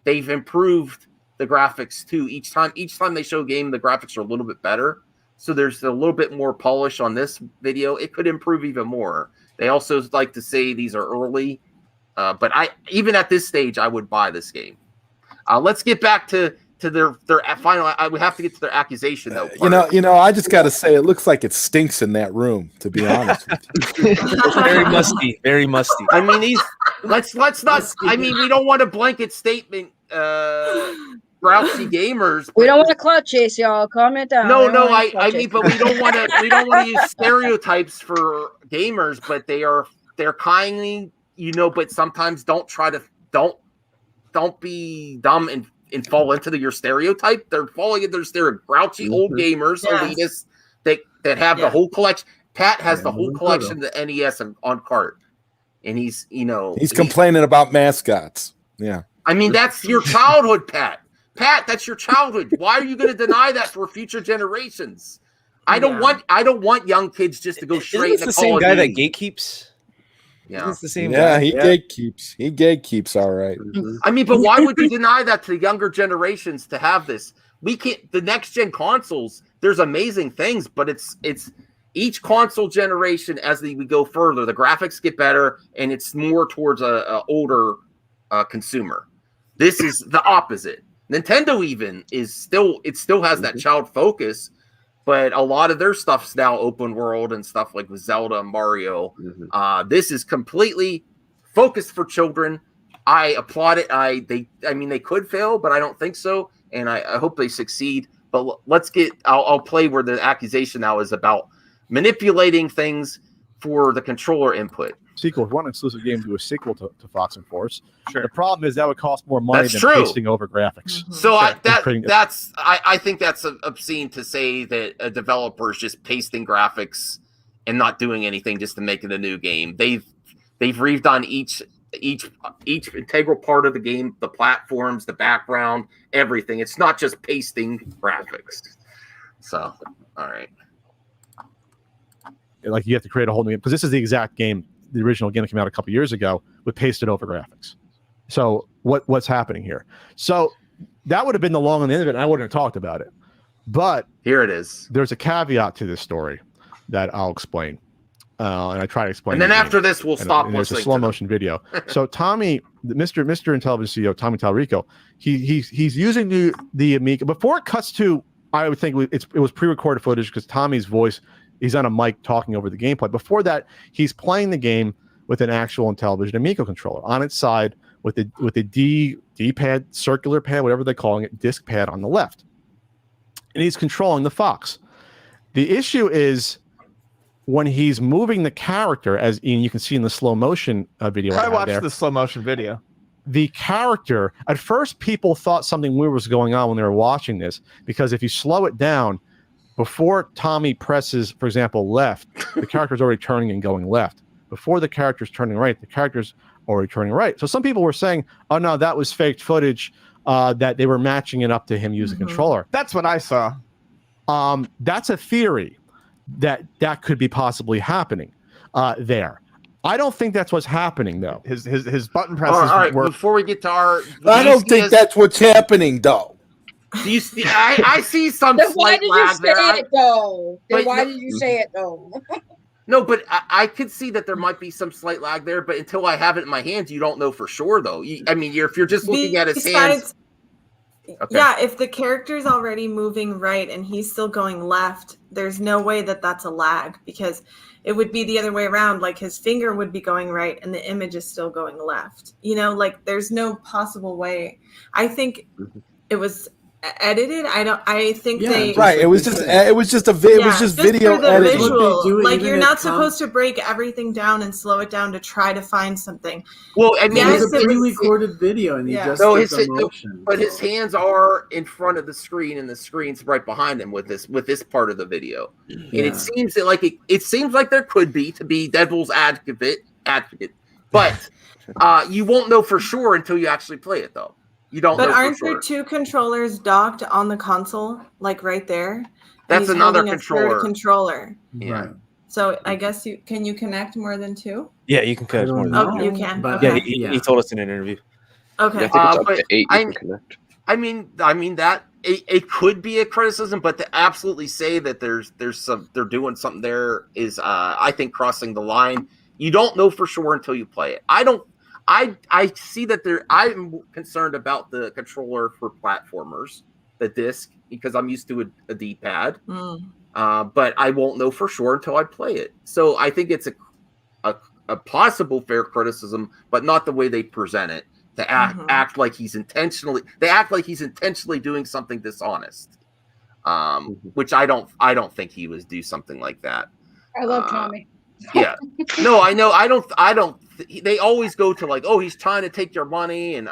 they've improved the graphics too. Each time they show a game, the graphics are a little bit better. So there's a little bit more polish on this video. It could improve even more. They also like to say these are early, but even at this stage, I would buy this game. Let's get back to their final. We have to get to their accusation though. I just got to say, it looks like it stinks in that room. To be honest with you, very musty, very musty. I mean, let's not. I mean, we don't want a blanket statement. Grouchy gamers. We don't want to clout chase, y'all. Calm it down. No, I mean, but we don't want to use stereotypes for gamers. But they're kindly, but sometimes don't be dumb and fall into your stereotype. They're falling into their grouchy old gamers, elitists that have the whole collection. Pat has the whole collection of the NES on cart, and he's complaining about mascots. Yeah, I mean that's your childhood, Pat. Pat, that's your childhood. Why are you going to deny that for future generations? I don't want young kids just to go straight into the same guy that gatekeeps. Yeah, it's the same guy. He gatekeeps. He gatekeeps. All right. I mean, but why would you deny that to younger generations to have this? We can't. The next gen consoles, there's amazing things, but it's each console generation as we go further, the graphics get better, and it's more towards a older consumer. This is the opposite. Nintendo even still has that child focus, but a lot of their stuff's now open world and stuff like with Zelda and Mario. This is completely focused for children. I applaud it. They could fail, but I don't think so. And I hope they succeed. But I'll play where the accusation now is about manipulating things for the controller input. Sequel, one exclusive game to a sequel to Fox and Force. Sure. The problem is that would cost more money than pasting over graphics. So I think that's obscene to say that a developer is just pasting graphics and not doing anything just to make it a new game. They've redone each integral part of the game, the platforms, the background, everything. It's not just pasting graphics. So, all right. Like you have to create a whole new game because this is the exact game, the original game that came out a couple years ago with pasted over graphics. So what's happening here? So that would have been the long and the end of it, and I wouldn't have talked about it. But here it is. There's a caveat to this story that I'll explain. And I try to explain. And then after this, we'll stop. And there's a slow motion video. So Tommy, Mr. Intellivision CEO, Tommy Tallarico, he's using the Amico. Before it cuts to, I would think it was pre-recorded footage because Tommy's voice, he's on a mic talking over the gameplay. Before that, he's playing the game with an actual Intellivision Amico controller. On its side with the D pad, circular pad, whatever they're calling it, disc pad on the left. And he's controlling the fox. The issue is when he's moving the character, as Ian, you can see in the slow motion video. I watched the slow motion video. The character, at first, people thought something weird was going on when they were watching this, because if you slow it down, before Tommy presses, for example, left, the character's already turning and going left. Before the character's turning right, the character's already turning right. So some people were saying, oh, no, that was faked footage, that they were matching it up to him using controller. That's what I saw. That's a theory that could be possibly happening there. I don't think that's what's happening, though. His button presses all right, were... before we get to our... I don't think that's what's happening, though. Do you see, I see some then why slight did you lag say there. it though? Then But why no- did you say it though? No, but I could see that there might be some slight lag there, but until I have it in my hands, you don't know for sure, though. If you're just looking at his hands... Okay. Yeah, if the character's already moving right and he's still going left, there's no way that that's a lag, because it would be the other way around. Like his finger would be going right and the image is still going left. Like there's no possible way. I think it was edited. I think they right. It was just video for the editing. visual. Like you're not supposed to break everything down and slow it down to try to find something. Well, I mean, it's a pre-recorded video, and he just no, did the motion. but his hands are in front of the screen, and the screen's right behind him with this part of the video. And it seems that it seems like there could be, to be devil's advocate, but you won't know for sure until you actually play it, though. You don't. But know aren't for sure. there two controllers docked on the console, like right there? And That's he's another holding a third controller. Yeah. Right. So I guess can you connect more than two? Yeah, you can connect more than Oh, two. you can. But- Okay. Yeah, he told us in an interview. Okay. Yeah, I think it's up to 8 you can connect. I mean that it could be a criticism, but to absolutely say that they're doing something there is I think crossing the line. You don't know for sure until you play it. I see that I'm concerned about the controller for platformers, the disc, because I'm used to a D-pad. But I won't know for sure until I play it. So I think it's a possible fair criticism, but not the way they present it. To act like he's intentionally doing something dishonest. Which I don't think he would do something like that. I love Tommy. Yeah. No, I know. I don't. They always go to like, oh, he's trying to take your money, and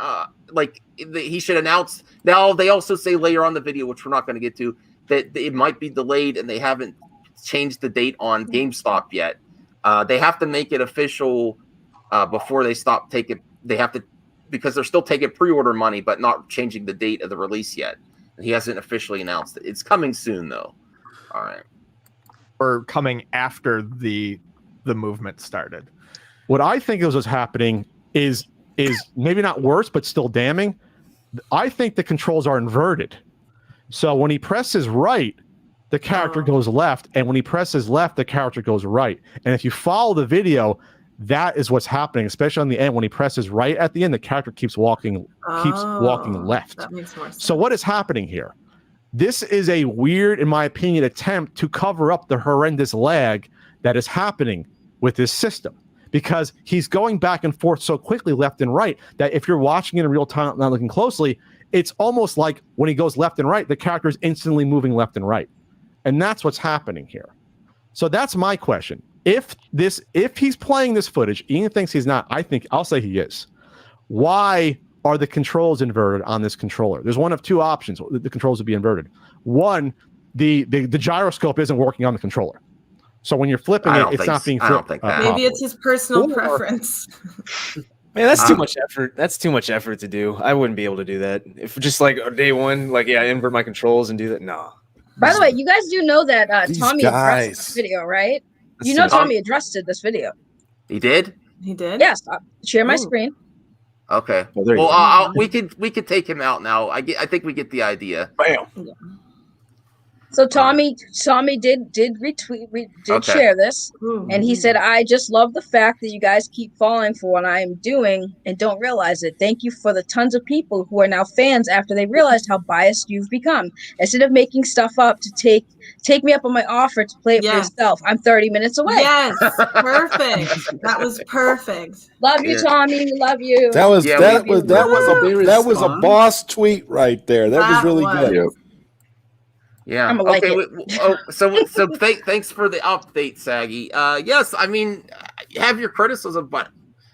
he should announce. Now they also say later on the video, which we're not going to get to, that it might be delayed and they haven't changed the date on GameStop yet. They have to make it official before they stop taking. They have to, because they're still taking pre-order money, but not changing the date of the release yet. He hasn't officially announced it. It's coming soon, though. All right. Or coming after the movement started. What I think is what's happening is maybe not worse, but still damning. I think the controls are inverted. So when he presses right, the character goes left, and when he presses left, the character goes right. And if you follow the video, that is what's happening, especially on the end. When he presses right at the end, the character keeps walking left. That makes more sense. So what is happening here? This is a weird, in my opinion, attempt to cover up the horrendous lag that is happening with this system, because he's going back and forth so quickly left and right that if you're watching it in real time, not looking closely, it's almost like when he goes left and right, the character is instantly moving left and right. And that's what's happening here. So that's my question. If he's playing this footage, Ian thinks he's not. I'll say he is. Why are the controls inverted on this controller? There's one of two options. The controls would be inverted. One, the gyroscope isn't working on the controller. So when you're flipping it, it's not being flipped. Maybe it's his personal preference. Man, that's too much effort. That's too much effort to do. I wouldn't be able to do that. If just like day one, invert my controls and do that. No. By the way, you guys do know that Tommy addressed this video, right? You know Tommy addressed this video. He did? He did? Yes. Share my screen. Okay. Well, we could take him out now. I think we get the idea. Bam. Yeah. So Tommy did retweet, share this, and he said, "I just love the fact that you guys keep falling for what I am doing and don't realize it. Thank you for the tons of people who are now fans after they realized how biased you've become. Instead of making stuff up to take me up on my offer to play it for yourself. I'm 30 minutes away." Yes, perfect. That was perfect. Love you, Tommy. We love you. That was a boss tweet right there. That was really good. Yeah. I'm like it. So thanks for the update, Saggy. Yes, I mean, have your criticism, but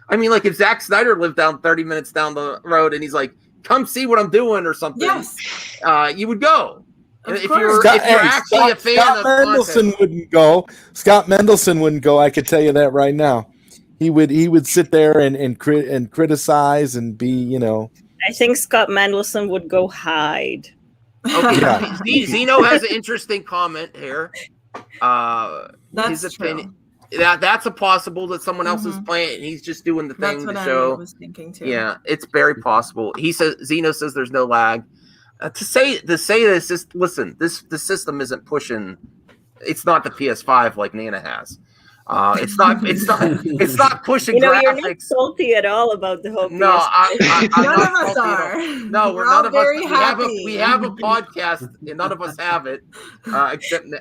I mean, like if Zack Snyder lived down 30 minutes down the road and he's like, "Come see what I'm doing" or something, you would go. If you're actually a fan Scott of Mendelson wouldn't go. Scott Mendelson wouldn't go. I could tell you that right now. He would sit there and criticize and be, you know. I think Scott Mendelson would go hide. Okay, Zeno has an interesting comment here. That's his opinion. That's a possible that someone else is playing and he's just doing the thing to show. I was thinking too. Yeah, it's very possible. He says Zeno says there's no lag. To say this, just listen. The system isn't pushing. It's not the PS5 like Nana has. It's not pushing. You know, graphics. You're not salty at all about the whole. No, I'm none not of us are. No, we're none all of us. very happy. We have a podcast, and none of us have it,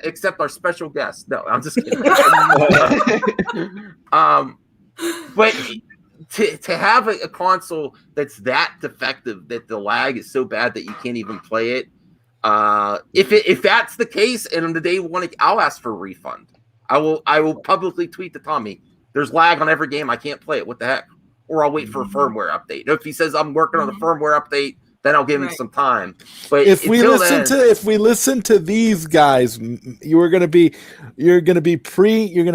except our special guest. No, I'm just kidding. But to have a console that's that defective, that the lag is so bad that you can't even play it. If that's the case, and on the day one, I'll ask for a refund. I will publicly tweet to Tommy, "There's lag on every game. I can't play it. What the heck?" Or I'll wait for a firmware update. If he says I'm working on a firmware update, then I'll give him some time. But if we listen to these guys, you're gonna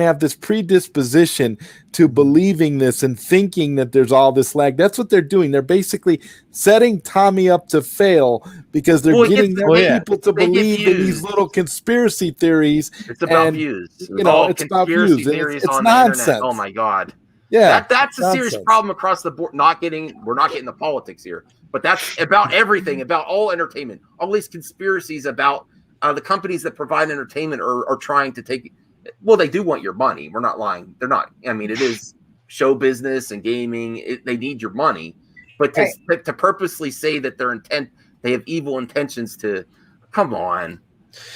have this predisposition to believing this and thinking that there's all this lag. That's what they're doing. They're basically setting Tommy up to fail because they're getting people to believe in these little conspiracy theories. It's about views. You know, it's about views. It's on nonsense. The internet. Oh my god. Yeah, that's a serious problem across the board. We're not getting the politics here, but that's about everything, about all entertainment. All these conspiracies about the companies that provide entertainment are trying to take. Well, they do want your money. We're not lying. They're not. I mean, it is show business and gaming. They need your money, but to purposely say that they have evil intentions to. Come on.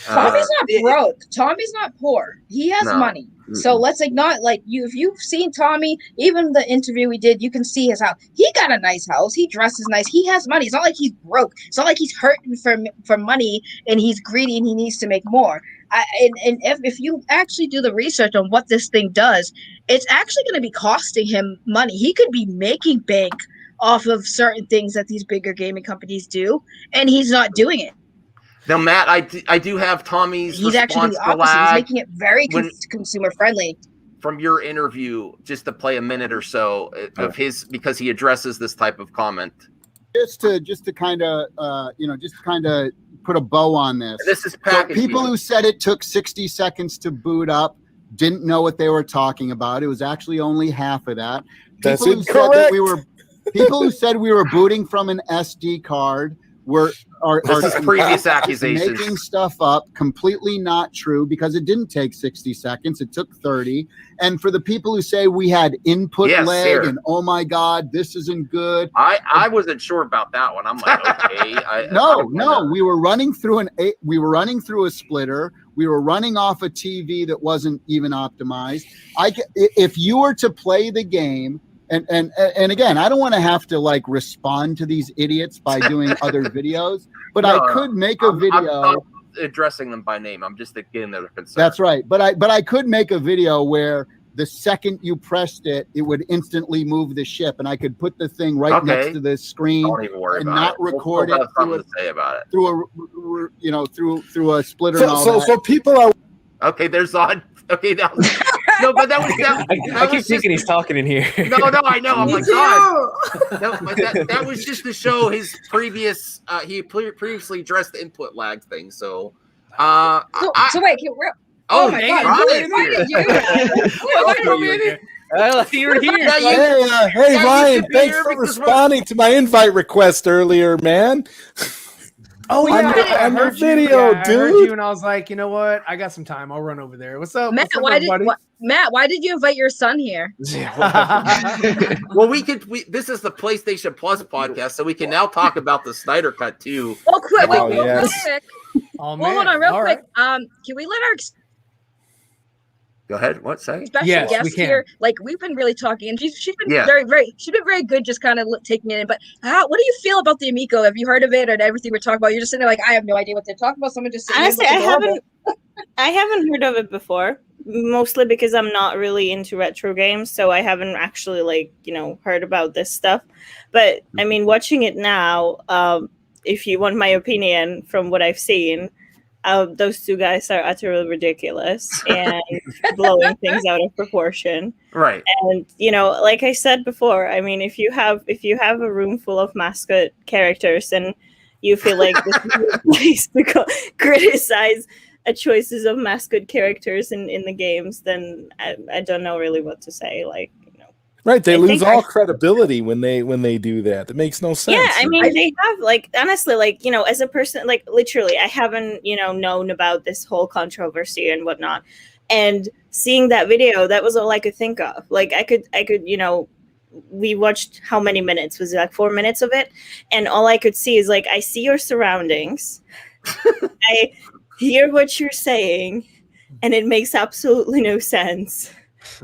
Tommy's not broke. Tommy's not poor. He has money. So let's not if you've seen Tommy, even the interview we did, you can see his house. He got a nice house. He dresses nice. He has money. It's not like he's broke. It's not like he's hurting for money and he's greedy and he needs to make more. If you actually do the research on what this thing does, it's actually going to be costing him money. He could be making bank off of certain things that these bigger gaming companies do, and he's not doing it. Now, Matt, I do have Tommy's. He's actually the opposite. He's making it very consumer friendly. From your interview, just to play a minute or so of his, because he addresses this type of comment. Just to kind of put a bow on this. This is packaging. So people who said it took 60 seconds to boot up didn't know what they were talking about. It was actually only half of that. That's incorrect. People who said we were booting from an SD card are previous accusations, making stuff up, completely not true, because it didn't take 60 seconds, it took 30. And for the people who say we had input lag and oh my god, this isn't good, I wasn't sure about that one. I'm like, okay. No, we were running through a splitter. We were running off a TV that wasn't even optimized. If you were to play the game. And again, I don't want to have to respond to these idiots by doing other videos, but I could make a video. I'm not addressing them by name. I'm just getting their concern. That's right. But I could make a video where the second you pressed it, it would instantly move the ship, and I could put the thing next to the screen. Don't even worry and about not it. record we'll it through a splitter and all that. So people are okay. There's on. Okay, now. No, but that was I keep thinking he's talking in here. No, I know. I'm like, God. That was just to show his previous. He previously addressed the input lag thing. So, so wait, oh my God, Well, you were here. Hey, Ryan, thanks for responding to my invite request earlier, man. Oh yeah, I on the heard video, you. Yeah, dude. I heard you, and I was like, you know what? I got some time. I'll run over there. What's up, Matt? everybody? Matt, why did you invite your son here? Well, this is the PlayStation Plus podcast, so we can now talk about the Snyder Cut too. Oh, quick! Oh, Real yes. quick. Oh, Well, hold man. on, real All quick. right. Can we let our Go ahead. What say? special Yes, we guest can. here? Like, we've been really talking, and she's been Yeah. very good, just kind of taking it in. But what do you feel about the Amico? Have you heard of it or everything we're talking about? You're just sitting there like, I have no idea what they're talking about. Someone just Honestly, I haven't heard of it before. Mostly because I'm not really into retro games, so I haven't actually heard about this stuff. But I mean, watching it now, if you want my opinion from what I've seen, those two guys are utterly ridiculous and blowing things out of proportion. Right. And like I said before, I mean, if you have a room full of mascot characters and you feel like this is a place to criticize choices of mascot characters in the games, then I don't know really what to say. Right, they lose all credibility when they do that. It makes no sense. Yeah, I mean, they have honestly, as a person, literally, I haven't known about this whole controversy and whatnot, and seeing that video, that was all I could think of. I could we watched how many minutes? Was it 4 minutes of it? And all I could see is I see your surroundings, I hear what you're saying, and it makes absolutely no sense.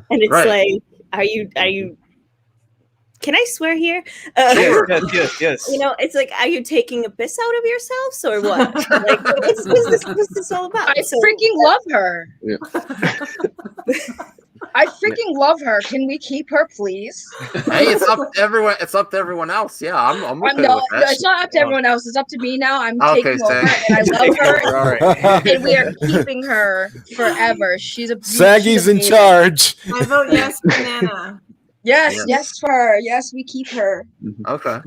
And it's right. Are you? Can I swear here? Yes. It's are you taking a piss out of yourselves or what? What's this all about? I freaking love her. Yeah. I freaking love her. Can we keep her, please? Hey, it's up to everyone. It's up to everyone else. Yeah, I'm okay with No, that. it's not up to everyone else. It's up to me now. I'm Okay, taking over, Sag. and I love her. All right. And we are keeping her forever. She's a Saggy's in charge. I vote yes, banana. Yes for her. Yes, we keep her. Okay.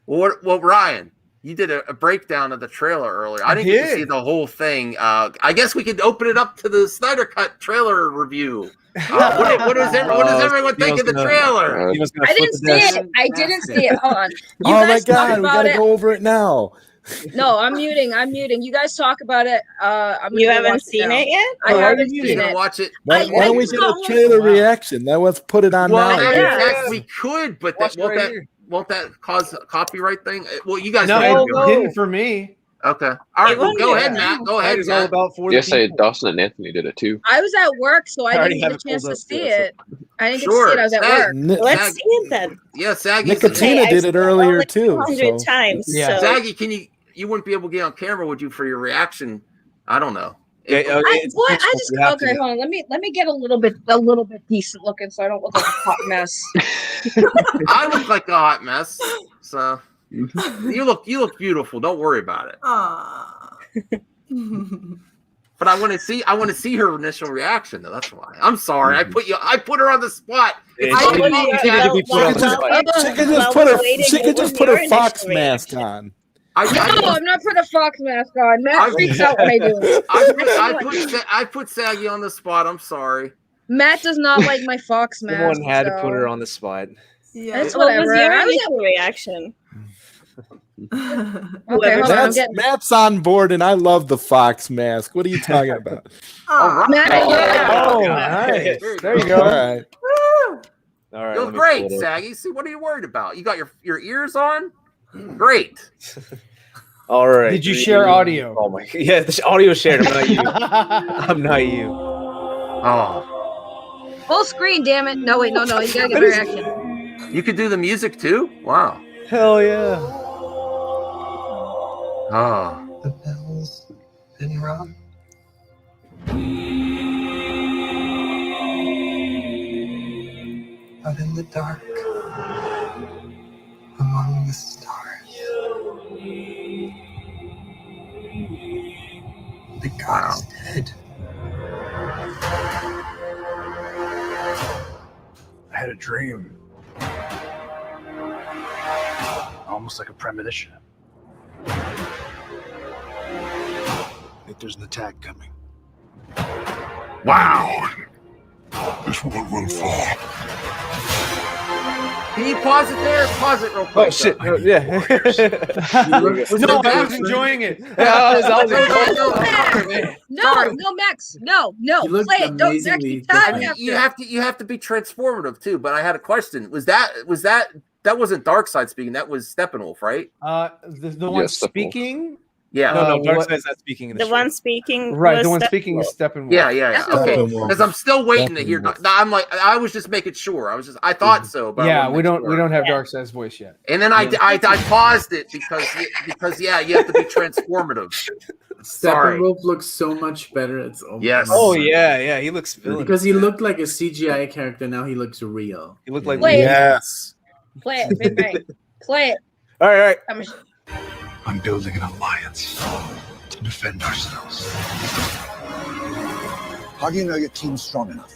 Well, Ryan, you did a breakdown of the trailer earlier. I didn't get to see the whole thing. I guess we could open it up to the Snyder Cut trailer review. What does everyone think of the trailer? I didn't see it. I didn't see it. Hold on. You Oh my guys talk God, we about gotta it. go over it now. No, I'm muting. You guys talk about it. You haven't seen it yet? I haven't You're seen gonna it. watch it. Why don't we get a trailer reaction? Then let's put it on Well, now. in fact, we could, but won't that cause a copyright thing? Well, you guys No, it didn't for me. Okay. All right. Well, go ahead, Matt. Go ahead. It's all about for Yesterday, Dawson and Anthony did it too. I was at work, so I already didn't have get a it chance pulled to up, see yeah, it. I didn't get to see it. I was at work. Let's see it then. Yeah, Saggy. Nicotina did it earlier too. 100 times. Yeah. So. Saggy, you wouldn't be able to get on camera, would you, for your reaction? I don't know. Okay, hold on. Let me get a little bit decent looking, so I don't look like a hot mess. I look like a hot mess. So you look beautiful. Don't worry about it. Aww. But I want to see her initial reaction, though. That's why. I'm sorry. I put her on the spot. She could just put her fox mask on. No, I'm not putting a fox mask on. Matt freaks out when I do it. I put Saggy on the spot. I'm sorry. Matt does not like my fox mask. Someone had to put her on the spot. Yeah. That's whatever. What was your initial reaction? Okay, Matt's on board, and I love the fox mask. What are you talking about? Matt, nice. There you go. All right. All right. You look great, Saggy. See, what are you worried about? You got your ears on? Great. All right. Did you share audio? Oh my! Yeah, the audio shared. I'm not you. I'm not you. Oh. full screen, damn it. No, wait, no. You gotta get a reaction. You could do the music too? Wow. Hell yeah. Oh. The bells been rung. Out in the dark, among the stars, the god is dead. I had a dream. Almost like a premonition. I think there's an attack coming. Wow. This one will fall. Can you pause it there? Pause it real quick. Oh shit! Yeah. No, I was enjoying it. No, Max. No. Play it. Don't Max be time after. You have to be transformative too. But I had a question. Was that wasn't Darkseid speaking? That was Steppenwolf, right? The one speaking. Yeah. No, Darkseid's not speaking. The one speaking, right? The one speaking is Steppenwolf. Yeah. Okay, because I'm still waiting to hear. I'm like, I was just making sure. I thought so, but yeah, we don't have Darkseid's voice yet. And then I paused it because you have to be transformative. Steppenwolf looks so much better. It's yes. Oh yeah, he looks villainous. Because he looked like a CGI character. Now he looks real. He looked like yes. Play it, Big Bang. Play it. All right. I'm building an alliance to defend ourselves. How do you know your team's strong enough?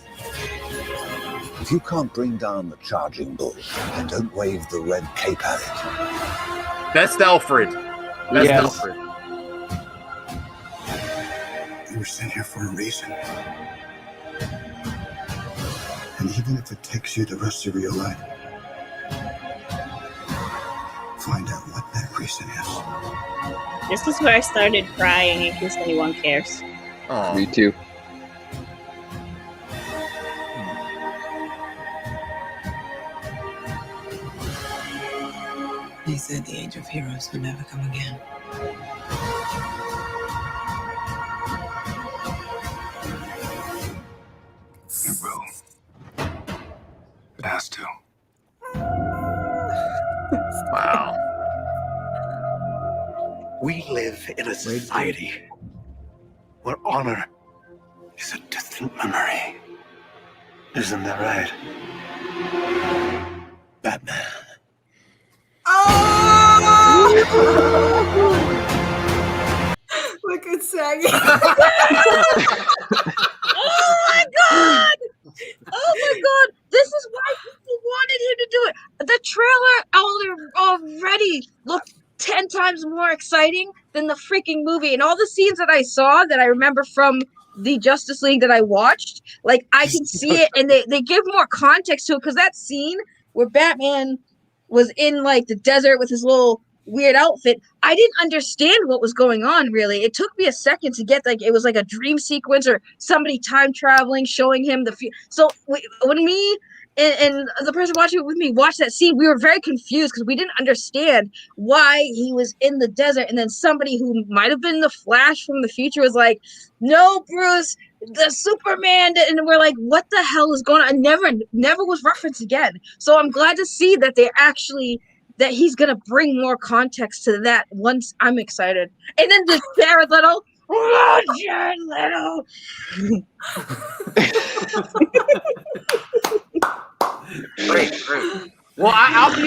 If you can't bring down the charging bull, then don't wave the red cape at it. Best Alfred. You were sent here for a reason. And even if it takes you the rest of your life, find out what that reason is. This is where I started crying, in case anyone cares. Oh. Me too. They said the age of heroes would never come again. It will. It has to. Wow. We live in a society where honor is a distant memory. Isn't that right? Batman. Look at Saggy. Oh my god! This is why people wanted him to do it. The trailer already looked 10 times more exciting than the freaking movie. And all the scenes that I saw that I remember from the Justice League that I watched, like I can see it, and they give more context to it, because that scene where Batman was in like the desert with his little weird outfit, I didn't understand what was going on really. It took me a second to get, like, it was like a dream sequence or somebody time traveling, showing him the so when me and the person watching it with me watched that scene, we were very confused because we didn't understand why he was in the desert. And then somebody who might have been the Flash from the future was like, no, Bruce, the Superman. And we're like, what the hell is going on? And never was referenced again. So I'm glad to see that they actually, that he's going to bring more context to that once. I'm excited. And then the Jared Leto. Oh, Jared Leto. Great. Well, I'll be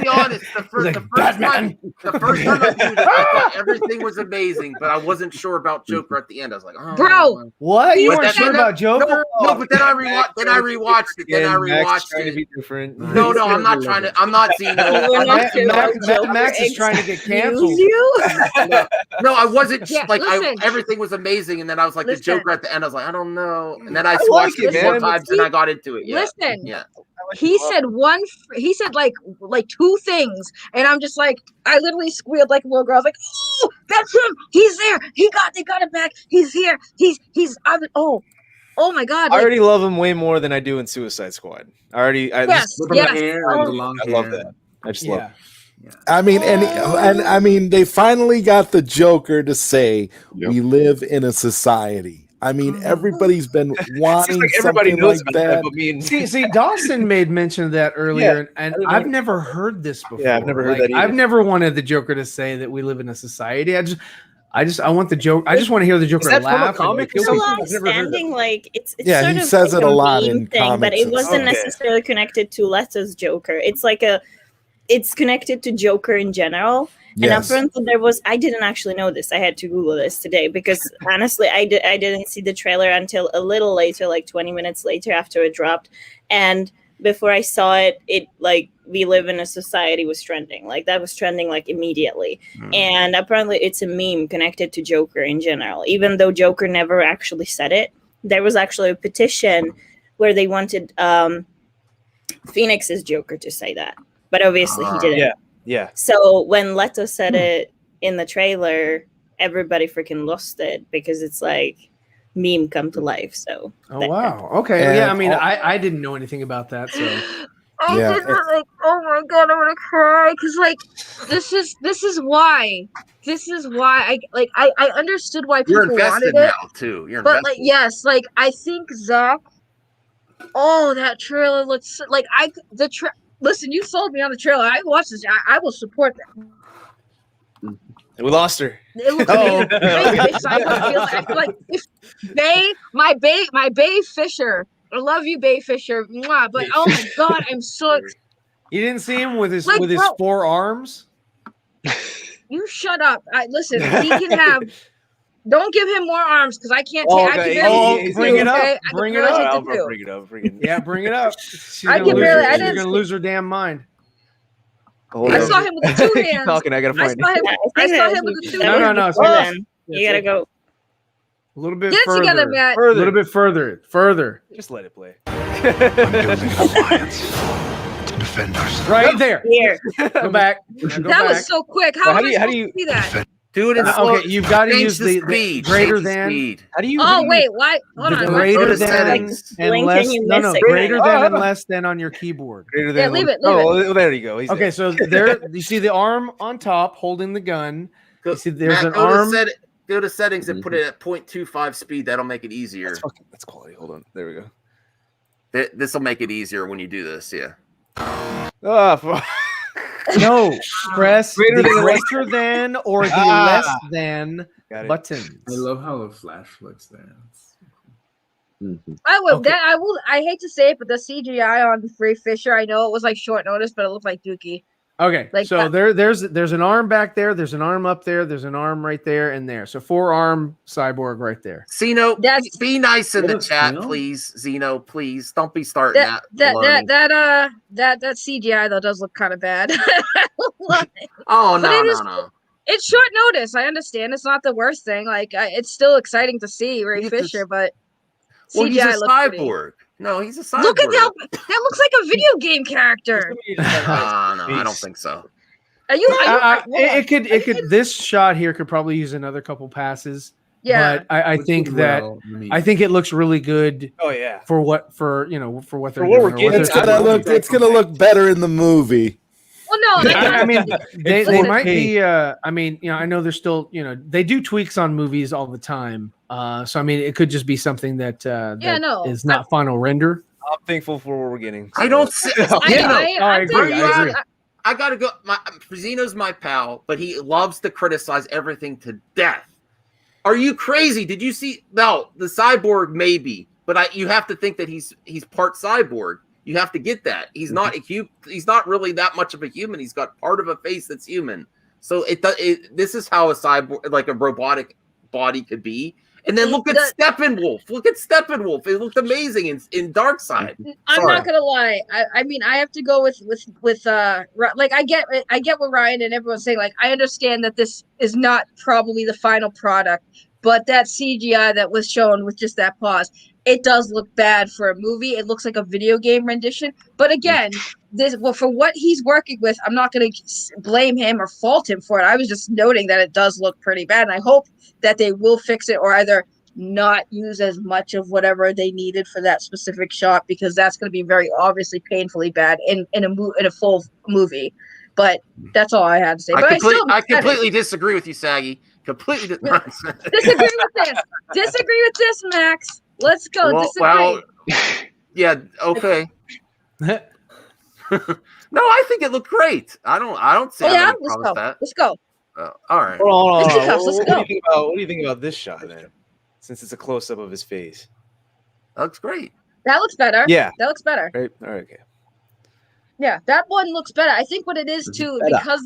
honest. The first time I viewed it, I thought everything was amazing, but I wasn't sure about Joker at the end. I was like, oh, bro, what? You weren't sure about Joker? No, but then I rewatched it. Trying to be different. No, I'm not trying to. I'm not seeing it. Max is trying to get canceled. No, I wasn't. Everything was amazing, and then I was like, the Joker at the end. I was like, I don't know. And then I watched it 4 times, and I got into it. Yeah. Listen, yeah. He said like two things, and I'm just like, I literally squealed like a little girl. I was like, oh, that's him. He's there. They got it back. He's here. Oh my god. I already love him way more than I do in Suicide Squad. I love that. I just love it. I mean, and I mean, they finally got the Joker to say, we live in a society. I mean, everybody's been wanting something like that. See, Dawson made mention of that earlier, and I've never heard this before. Yeah, I've never heard that either. I've never wanted the Joker to say that we live in a society. I want the joke. I just want to hear the Joker laugh. It's a long-standing, like it's he sort of says like it a lot in thing, comics, but it wasn't necessarily connected to Leto's Joker. It's connected to Joker in general. And apparently I didn't actually know this. I had to Google this today because honestly, I didn't see the trailer until a little later, like 20 minutes later after it dropped. And before I saw it, like we live in a society was trending. Like that was trending like immediately. And apparently it's a meme connected to Joker in general, even though Joker never actually said it. There was actually a petition where they wanted Phoenix's Joker to say that, but obviously he didn't. Yeah. So when Leto said it in the trailer, everybody freaking lost it because it's like meme come to life. So wow. Okay. And yeah. I mean, I didn't know anything about that. So I Yeah, just like, oh my god, I'm gonna cry because like this is why I understood why You're people invested wanted it, now too. You're but invested. like yes, like I think Zach. Oh, that trailer looks like listen. You sold me on the trailer. I watched this. I will support that. We lost her. It looks amazing. I feel like if my Bay Fisher. I love you, Bay Fisher. Mwah, but oh my god, I'm so excited. you didn't see him with his Like, his bro. 4 arms. You shut up. Listen, he can have. Don't give him more arms because I can't Oh, take. I okay. can barely Bring it up. okay? Bring it I can up. barely I'll take the two. bring it up. Bring it. Yeah, bring it up. She's I gonna can lose barely- her- I she's didn't gonna see- lose her damn mind. Hold I on. saw him with the 2 Keep hands. talking. I gotta I find saw it. him. I saw him with the 2 hands. No. You gotta go. A little bit Get it further. together, Matt. A little bit further. Just let it play. I'm building an alliance to defend ourselves. Right there. Here. Go back. Now go That back. was so quick. How Well, am I supposed to see that? Dude, it's Okay, you've got to change use the the speed. greater Change the than. speed. How do you? Oh wait, why? Hold The on. greater Go to than settings. and Blink less. and you No, miss no. it. Greater than and less than on your keyboard. Greater Yeah, than. leave it. Oh, well, there you go. He's Okay, so there you see the arm on top holding the gun. You see there's Matt, an go to arm. go to settings and put it at 0.25 speed. That'll make it easier. That's quality. Hold on. There we go. This will make it easier when you do this. Yeah. Oh, No, press Greater the than- greater than or the Ah. less than got it. button. I love how the flash looks there. I would. Okay. That I will. I hate to say it, but the CGI on Free Fisher. I know it was like short notice, but it looked like Dookie. Okay, Like so that- there's an arm back there, there's an arm up there, there's an arm right there and there. So 4-arm cyborg right there. Zeno, That's- be nice in What the a chat, smell. please. Zeno, please don't be starting That that. baloney. that CGI though does look kind of bad. Oh But no, it is- no. It's short notice. I understand. It's not the worst thing. Like it's still exciting to see Ray He's Fisher, but Well, he's CGI a looks pretty. cyborg. No, he's a cyborg. Look at that looks like a video game character. No, I don't think so. Are you? It could this shot here could probably use another couple passes. Yeah. But I Which think is that well, I mean- I think it looks really good. Oh yeah. For what they're For doing. what we're or getting, It's they're gonna doing. look. It's gonna look better in the movie. Well, no. I mean, they It's might 4K. be. I mean, I know they're still. They do tweaks on movies all the time. So I mean, it could just be something that is not final render. I'm thankful for what we're getting. I don't see. I agree. I gotta go. Zeno's my pal, but he loves to criticize everything to death. Are you crazy? Did you see? No, the cyborg maybe, but you have to think that he's part cyborg. You have to get that. He's not he's not really that much of a human. He's got part of a face that's human. So this is how a cyborg, like a robotic body, could be. And then look at Steppenwolf. Look at Steppenwolf. It looked amazing in Darkseid. I'm not gonna lie. I mean, I have to go with like I get what Ryan and everyone's saying. Like, I understand that this is not probably the final product, but that CGI that was shown with just that pause, it does look bad for a movie. It looks like a video game rendition. But again, for what he's working with, I'm not gonna blame him or fault him for it. I was just noting that it does look pretty bad, and I hope that they will fix it or either not use as much of whatever they needed for that specific shot, because that's going to be very obviously painfully bad in a full movie. But that's all I had to say. I completely disagree with you, Saggy. Completely disagree with this. Disagree with this, Max. Let's go. Disagree. Yeah. Okay. No, I think it looked great. I don't see. Yeah, let's go. Let's go. All right. Hold on. Let's go. What do you think about this shot then? Since it's a close up of his face. That looks great. That looks better. Yeah. That looks better. Right. All right. Okay. Yeah, that one looks better. I think what it is too, because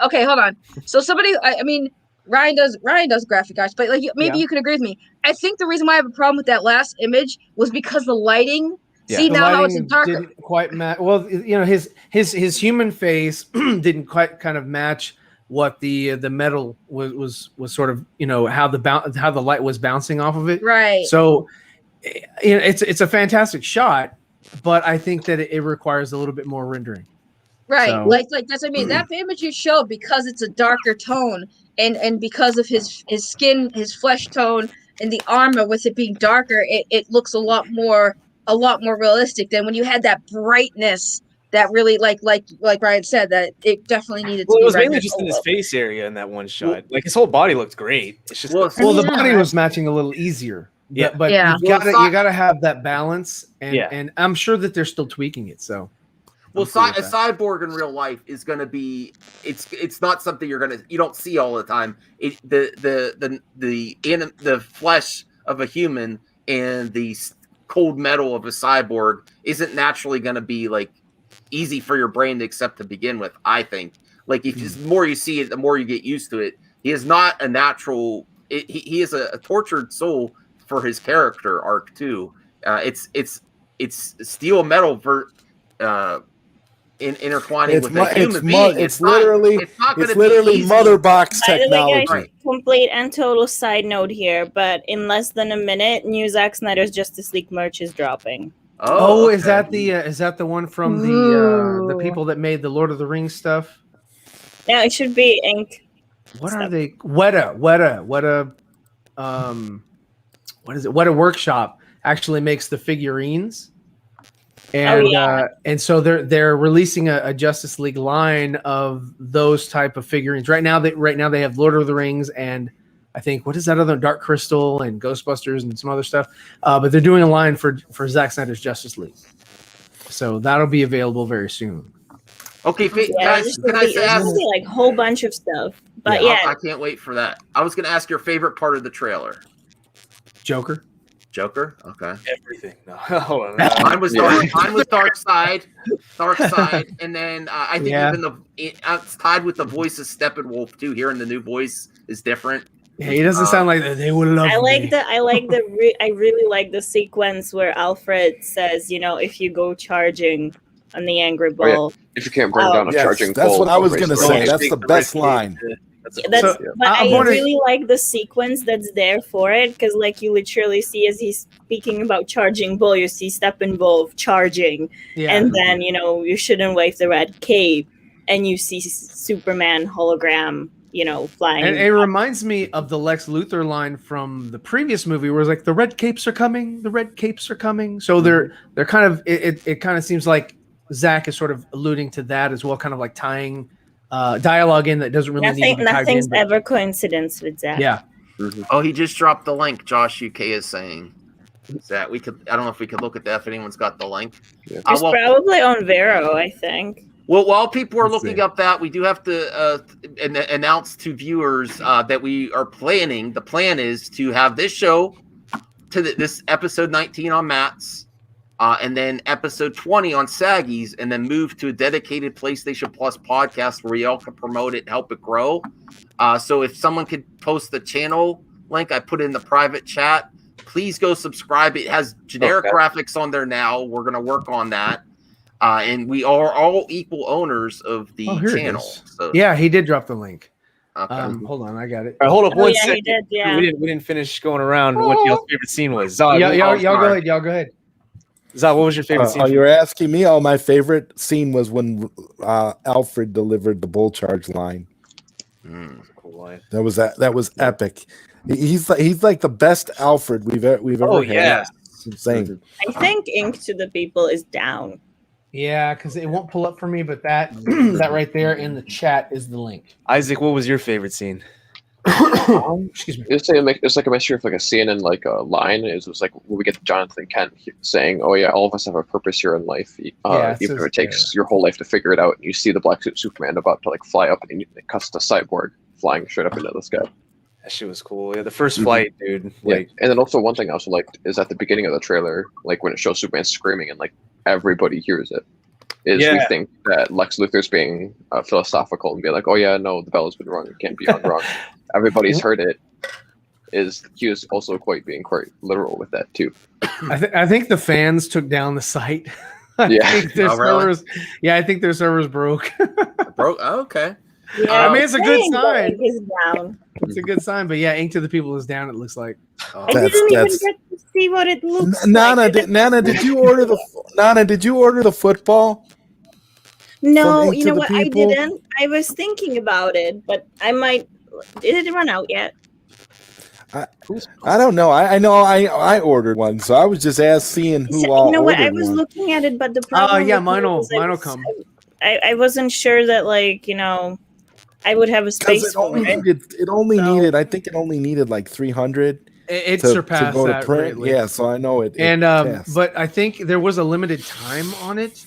okay, hold on. So somebody, I mean, Ryan does graphic arts, but like maybe you can agree with me. I think the reason why I have a problem with that last image was because the lighting. Yeah. See The now how it's lighting darker. didn't quite match. Well, his human face didn't quite kind of match what the metal was sort of, how the light was bouncing off of it. Right. So it's a fantastic shot, but I think that it requires a little bit more rendering. Right, So- like that's what I mean. That image you showed, because it's a darker tone, and because of his skin, his flesh tone, and the armor with it being darker, it looks a lot more realistic than when you had that brightness that really like Ryan said, that it definitely needed to Well, be it was mainly rendered just a in his little. face area in that one shot. Like his whole body looked great. It's just the body was matching a little easier. Yeah. But Yeah. you gotta have that balance, and Yeah. and I'm sure that they're still tweaking it. So Well, I'm cool with a that. cyborg in real life is going to be it's not something you don't see all the time. The flesh of a human and the cold metal of a cyborg isn't naturally going to be like easy for your brain to accept to begin with. I think like if the more you see it, the more you get used to it. He is not a natural. He is a tortured soul for his character arc too. It's steel metal for. Intertwining with a human being. It's literally mother box By the way, technology. guys, complete and total side note here, but in less than a minute, new Zack Snyder's Justice League merch is dropping. Oh, is that the one from the people that made the Lord of the Rings stuff? Yeah, it should be ink. What are they? Weta. What is it? Weta Workshop actually makes the figurines. And so they're releasing a Justice League line of those type of figurines right now. They have Lord of the Rings and I think what is that other Dark Crystal and Ghostbusters and some other stuff. But they're doing a line for Zack Snyder's Justice League, so that'll be available very soon. Okay, guys, can I say there's gonna be like a whole bunch of stuff, but I can't wait for that. I was going to ask your favorite part of the trailer. Joker. Okay. Everything. No, hold on. Mine was Dark Side, and then I think even it's tied with the voice of Steppenwolf too. Hearing the new voice is different. Yeah, he doesn't sound like that. They would love. I really like the sequence where Alfred says, if you go charging on the angry bull, if you can't bring down a charging that's bull, what I was raise going to the say. red That's the best line. I really like the sequence that's there for it, because you literally see as he's speaking about charging bull, you see Steppenwolf charging, and then you shouldn't wave the red cape, and you see Superman hologram flying. And it reminds me of the Lex Luthor line from the previous movie, where it's like the red capes are coming. So they're kind of it kind of seems like Zach is sort of alluding to that as well, kind of like tying dialogue in that doesn't really need to be tied nothing's in, ever coincidence with Zach. Yeah. Oh, he just dropped the link. Josh UK is saying that we could. I don't know if we could look at that if anyone's got the link. It's probably on Vero, I think. Well, while people are looking up that, we do have to announce to viewers that we are planning. The plan is to have this show to this episode 19 on Matt's, and then episode 20 on Saggy's, and then move to a dedicated PlayStation Plus podcast where y'all can promote it, help it grow. So if someone could post the channel link, I put it in the private chat. Please go subscribe. It has generic graphics on there now. We're going to work on that. And we are all equal owners of the channel. So. Yeah, he did drop the link. Okay. Hold on, I got it. All right, hold up one second. He did, yeah. We didn't finish going around what y'all's favorite scene was. Zod, y'all go ahead. Zod, what was your favorite scene? Oh, you're asking me? Oh, my favorite scene was when Alfred delivered the bull charge line. Cool line. That was epic. He's like the best Alfred we've ever had. Yeah. It's insane. I think Ink to the People is down. Yeah, because it won't pull up for me, but that that right there in the chat is the link. Isaac, what was your favorite scene? Excuse me. It's like a mixture of like a scene and like a line. It was like when we get Jonathan Kent saying, "Oh yeah, all of us have a purpose here in life, even if it takes your whole life to figure it out." And you see the black suit Superman about to like fly up, and it cuts to Cyborg flying straight up into the sky. That shit was cool. Yeah, the first flight, dude. Like, and then also one thing I also liked is at the beginning of the trailer, like when it shows Superman screaming and like everybody hears it. We think that Lex Luthor's being philosophical and be like, "Oh yeah, no, the bell has been rung. It can't be unrung." Everybody's heard it. He was also quite literal with that too. I think the fans took down the site. I think their servers broke. Broke. Oh, okay. Yeah, I mean, it's a good dang, sign. Ink is down. It's a good sign, but yeah, Ink to the People is down. It looks like. I didn't even get to see what it looks like. Nana, did you order the football? No, Ink you to know the what? I People? didn't. I was thinking about it, but I might. Did it run out yet? I don't know. I know I ordered one, so I was just seeing who all You know what? ordered I was one. looking at it, but the problem. Yeah, with me mine'll was come. I wasn't sure that, like, you know, I would have a space It only needed. I think it only needed like 300. It to surpassed go to that print. greatly. Yeah, so I know it. And passed. but I think there was a limited time on it.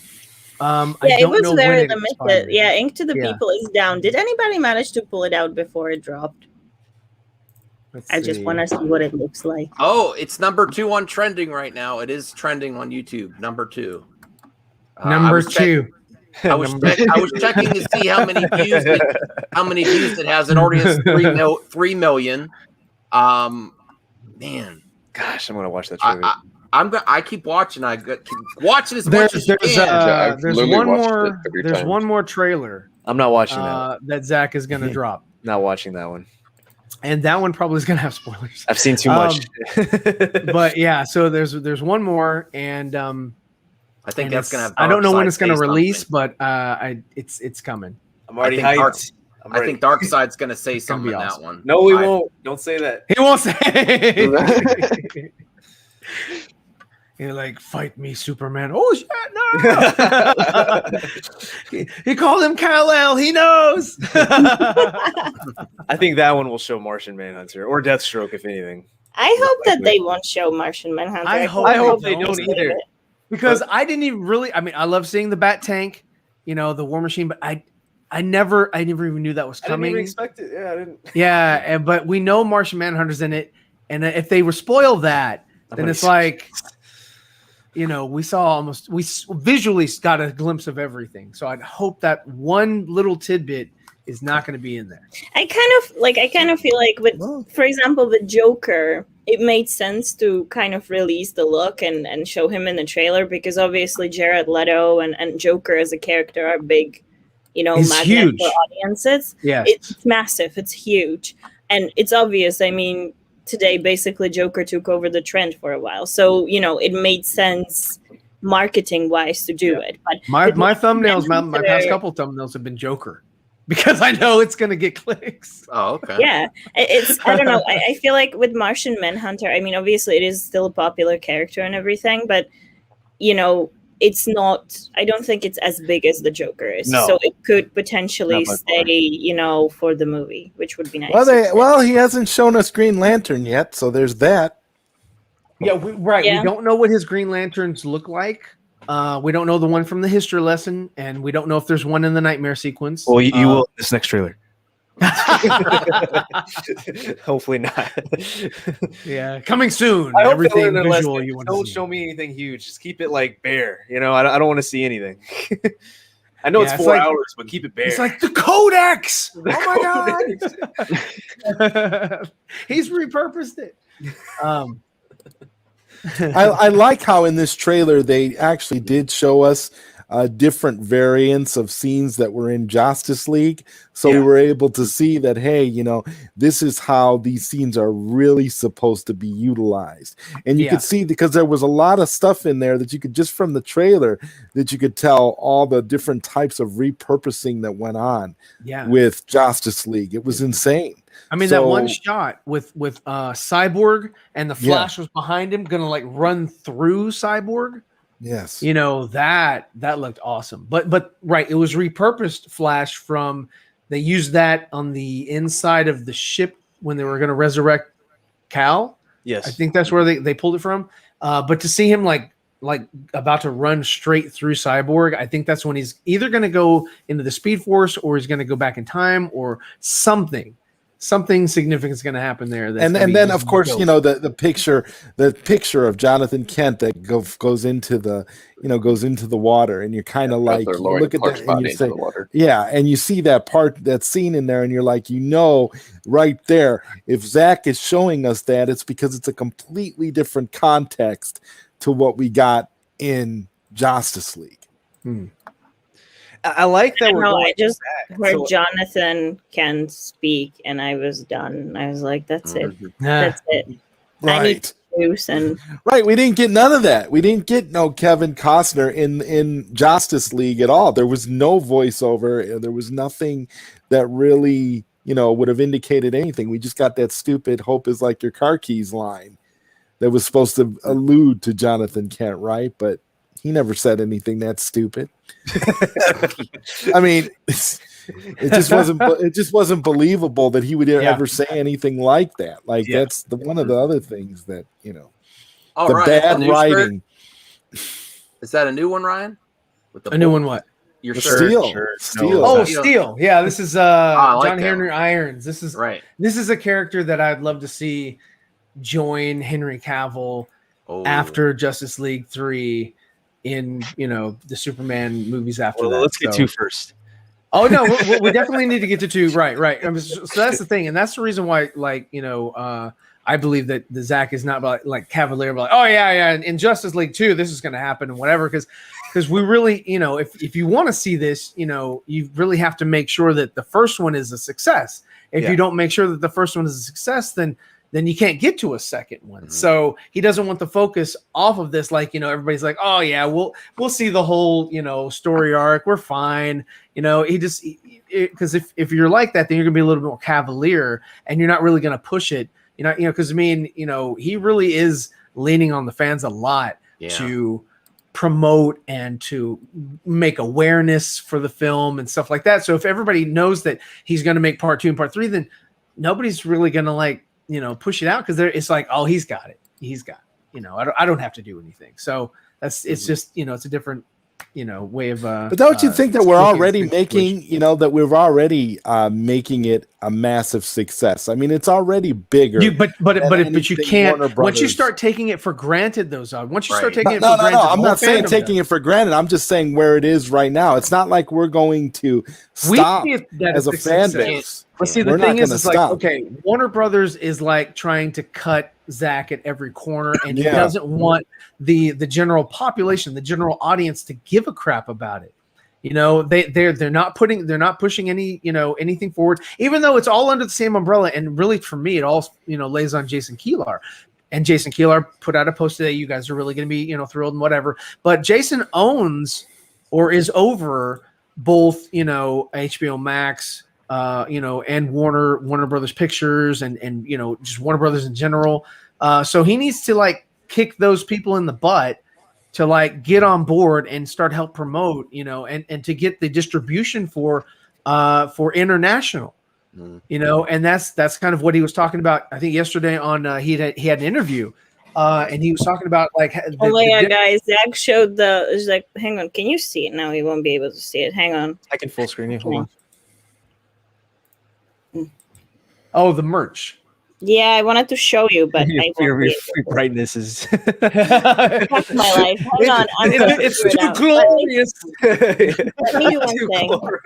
Yeah, I it don't was know very when it limited. expired. Yeah, Ink to the Yeah. People is down. Did anybody manage to pull it out before it dropped? I just want to see what it looks like. Oh, it's number 2 on trending right now. It is trending on YouTube. Number 2. Number 2. I was checking to see how many views it has. It already has 3 million. Man, gosh, I'm gonna watch that trailer. I keep watching. I keep watching as much as you can. There's one more trailer. I'm not watching that. That Zach is gonna drop. Not watching that one. And that one probably is gonna have spoilers. I've seen too much. But yeah, so there's one more, and I think that's gonna have. I don't know when it's gonna Darkseid release, something. but it's coming. I'm already I think hyped. I think Darkseid's gonna say something in awesome. that one. No, he won't. Don't say that. He won't say. You're like, fight me, Superman. Oh shit, no! he called him Kal-El. He knows. I think that one will show Martian Manhunter or Deathstroke, if anything. I hope that they won't show Martian Manhunter. I hope they don't either. Because I didn't even really. I mean, I love seeing the Bat Tank, you know, the War Machine, but I never even knew that was coming. I didn't even expect it. Yeah, I didn't. Yeah, but we know Martian Manhunter's in it, and if they were spoiled that, then it's like, you know, we visually got a glimpse of everything. So I'd hope that one little tidbit is not going to be in there. I kind of feel like with, for example, the Joker, it made sense to kind of release the look and show him in the trailer, because obviously Jared Leto and Joker as a character are big, you know, magnet huge for audiences. Yeah, it's massive. It's huge. And it's obvious. I mean, today, basically, Joker took over the trend for a while. So, you know, it made sense marketing-wise to do it. But my thumbnails, my past couple thumbnails have been Joker, because I know it's going to get clicks. Oh, okay. Yeah, it's, I don't know. I feel like with Martian Manhunter, I mean, obviously, it is still a popular character and everything, but, you know, it's not, I don't think it's as big as the Joker is. No. So it could potentially stay, you know, for the movie, which would be nice. Well, he hasn't shown us Green Lantern yet, so there's that. Yeah, we don't know what his Green Lanterns look like. We don't know the one from the history lesson, and we don't know if there's one in the nightmare sequence. Well, you will in this next trailer. Hopefully not. Yeah, coming soon. I hope Everything they'll visual you want to don't see. show me anything huge. Just keep it like bare. You know, I don't want to see anything. I know Yeah, it's it's 4 like- hours, but keep it bare. It's like the Codex. Oh my god, he's repurposed it. I like how in this trailer they actually did show us different variants of scenes that were in Justice League. So we were able to see that, hey, you know, this is how these scenes are really supposed to be utilized. And you could see, because there was a lot of stuff in there that you could, just from the trailer, that you could tell all the different types of repurposing that went on with Justice League. It was insane. I mean, that one shot with Cyborg and the Flash was behind him, gonna like run through Cyborg. Yes, you know, that looked awesome. But right, it was repurposed Flash from. They used that on the inside of the ship when they were going to resurrect Cal. Yes, I think that's where they pulled it from. But to see him like about to run straight through Cyborg, I think that's when he's either going to go into the Speed Force or he's going to go back in time or something. Something significant is going to happen there. And then of course, you know, the picture of Jonathan Kent that goes into the water, and you're kind of like, you look at that and you say, and you see that scene in there, and you're like, you know, right there, if Zach is showing us that, it's because it's a completely different context to what we got in Justice League. I like that. I just heard Jonathan can speak, and I was done. I was like, "That's it. That's it." I need juice and right. We didn't get none of that. We didn't get no Kevin Costner in Justice League at all. There was no voiceover. There was nothing that really, would have indicated anything. We just got that stupid "hope is like your car keys" line that was supposed to allude to Jonathan Kent, right? But he never said anything that stupid. I mean, it just wasn't believable that he would ever say anything like that. Like that's one of the other things that bad writing. Is that a new one, Ryan? With the new one, what? Your Steel. Steel. Oh, Steel. Yeah, this is John Henry Irons. This is right. This is a character that I'd love to see join Henry Cavill after Justice League 3 in the Superman movies after that. Let's get 2 first. Oh no, we definitely need to get to 2. Right. So that's the thing, and that's the reason why, I believe that the Zach is not like cavalier, like, oh yeah, in Justice League 2, this is going to happen and whatever, because we really, if you want to see this, you really have to make sure that the first one is a success. If you don't make sure that the first one is a success, then you can't get to a second one. Mm-hmm. So he doesn't want the focus off of this. Like, everybody's like, oh yeah, we'll see the whole, story arc. We're fine. Because if you're like that, then you're gonna be a little bit more cavalier and you're not really going to push it. Because he really is leaning on the fans a lot to promote and to make awareness for the film and stuff like that. So if everybody knows that he's going to make part 2 and part 3, then nobody's really going to push it out, because it's like, oh, he's got it. I don't have to do anything. So it's just, it's a different, way of. But don't you think that we're already making, that we're already making it a massive success? I mean, it's already bigger. But you can't. Once you start taking it for granted, once you start taking it for granted. No, I'm not saying taking it for granted. I'm just saying where it is right now. It's not like we're going to stop as a fan base. But see, the thing is like, okay, Warner Brothers is like trying to cut Zach at every corner, and he doesn't want the general population, the general audience, to give a crap about it. They're not pushing any anything forward, even though it's all under the same umbrella. And really, for me, it all lays on Jason Kilar. And Jason Kilar put out a post today. You guys are really going to be thrilled and whatever. But Jason owns or is over both HBO Max. And Warner Brothers Pictures and just Warner Brothers in general. So he needs to kick those people in the butt to get on board and start help promote, and to get the distribution for international, and that's kind of what he was talking about. I think yesterday on he had an interview, and he was talking about guys, Zach showed hang on, can you see it now? He won't be able to see it. Hang on, I can full screen you. Hold on. Oh, the merch. Yeah, I wanted to show you, but your brightness is. Fuck my life. Hang on, it's too glorious. Let me do one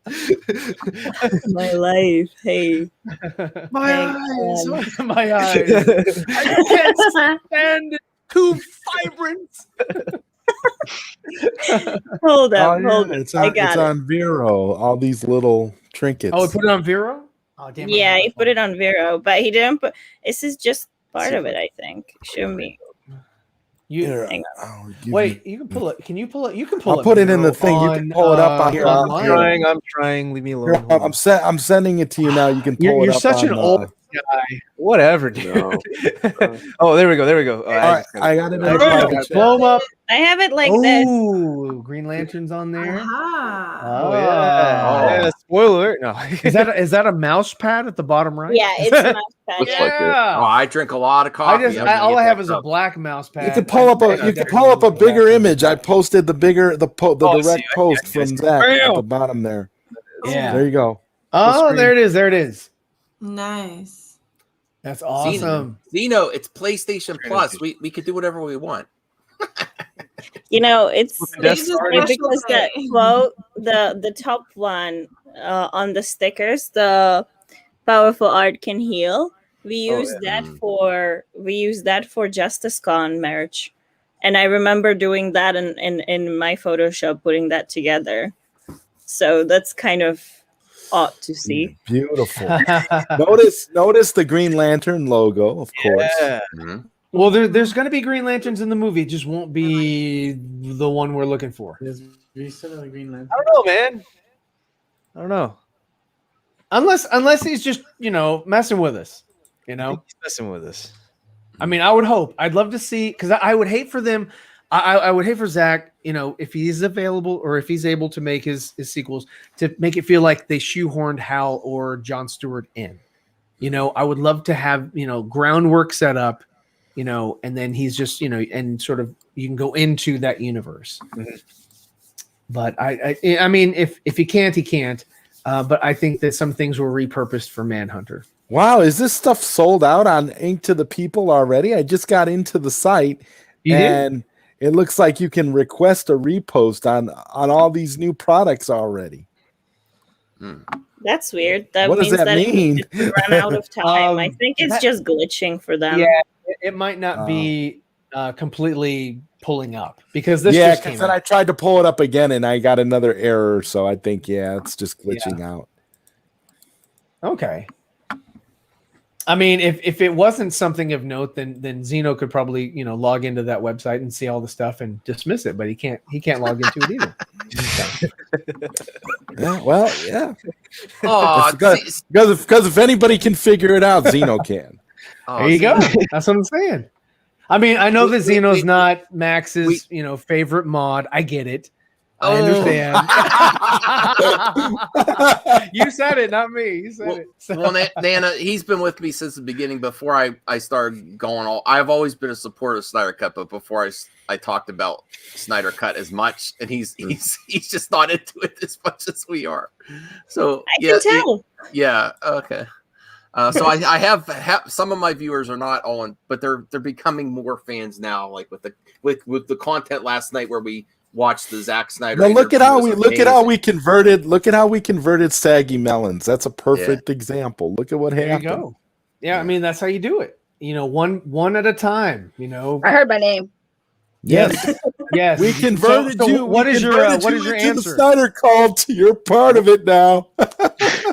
thing. My life. Hey. My eyes. My eyes. I can't stand it. Too vibrant. Hold up. It's on Vero. All these little trinkets. Oh, we put it on Vero? Oh, damn. Yeah, he put it on Vero, but he didn't put. This is just part of it, I think. Show me. Wait, you can pull it. Can you pull it? You can pull it. I'll put it in the thing. You can pull it up on here. I'm trying. Leave me alone. I'm sending it to you now. You can pull it up. You're such an old guy. Whatever, dude. Oh, there we go. All right, I got it. Blow them up. I have it like this. Ooh, Green Lantern's on there. Uh-huh. Yeah. Spoiler. No. Is that a mouse pad at the bottom right? Yeah, it's a mouse pad. Yeah. I drink a lot of coffee. All I have is a black mouse pad. You can pull up a bigger image. I posted the direct post from Zach at the bottom there. Yeah. There you go. Oh, there it is. Nice. That's awesome. Zeno, it's PlayStation Plus. We could do whatever we want. It's because that quote, the top one on the stickers, the powerful art can heal. We use that for JusticeCon merch, and I remember doing that in my Photoshop, putting that together. So that's kind of odd to see. Beautiful. notice the Green Lantern logo, of course. Mm-hmm. Well, there's going to be Green Lanterns in the movie. It just won't be the one we're looking for. There's recent of the Green Lantern. I don't know, man. I don't know. Unless he's just, messing with us. He's messing with us. I mean, I would hope. I'd love to see, because I would hate for them. I would hate for Zach, if he's available or if he's able to make his sequels, to make it feel like they shoehorned Hal or Jon Stewart in. I would love to have, groundwork set up, and then he's just, and sort of you can go into that universe. Mm-hmm. But I mean, if he can't, he can't. But I think that some things were repurposed for Manhunter. Wow, is this stuff sold out on Ink to the People already? I just got into the site and it looks like you can request a repost on all these new products already. That's weird. That what means does that mean? It ran out of time. I think it's just glitching for them. Yeah, it might not be completely pulling up because this just came then out. I tried to pull it up again and I got another error, so I think it's just glitching out. Okay. I mean, if it wasn't something of note, then Zeno could probably log into that website and see all the stuff and dismiss it, but he can't log into it either. Yeah. Oh, because if anybody can figure it out, Zeno can. There you go. That's what I'm saying. I mean, I know that Zeno's not Max's favorite mod. I get it. I understand. You said it, not me. You said it. So. Well, Nana, he's been with me since the beginning. Before I started going I've always been a supporter of Snyder Cut, but before I talked about Snyder Cut as much, and he's just not into it as much as we are. So I can tell. Okay. So I have some of my viewers are not all in, but they're becoming more fans now. Like with the content last night where we watched the Zack Snyder. Now look at how we converted Saggy Melons. That's a perfect example. Look at what happened. There you go. Yeah, I mean that's how you do it. One at a time. I heard my name. Yes. Yes. We converted you. What is your answer? The Snyder called. You're part of it now.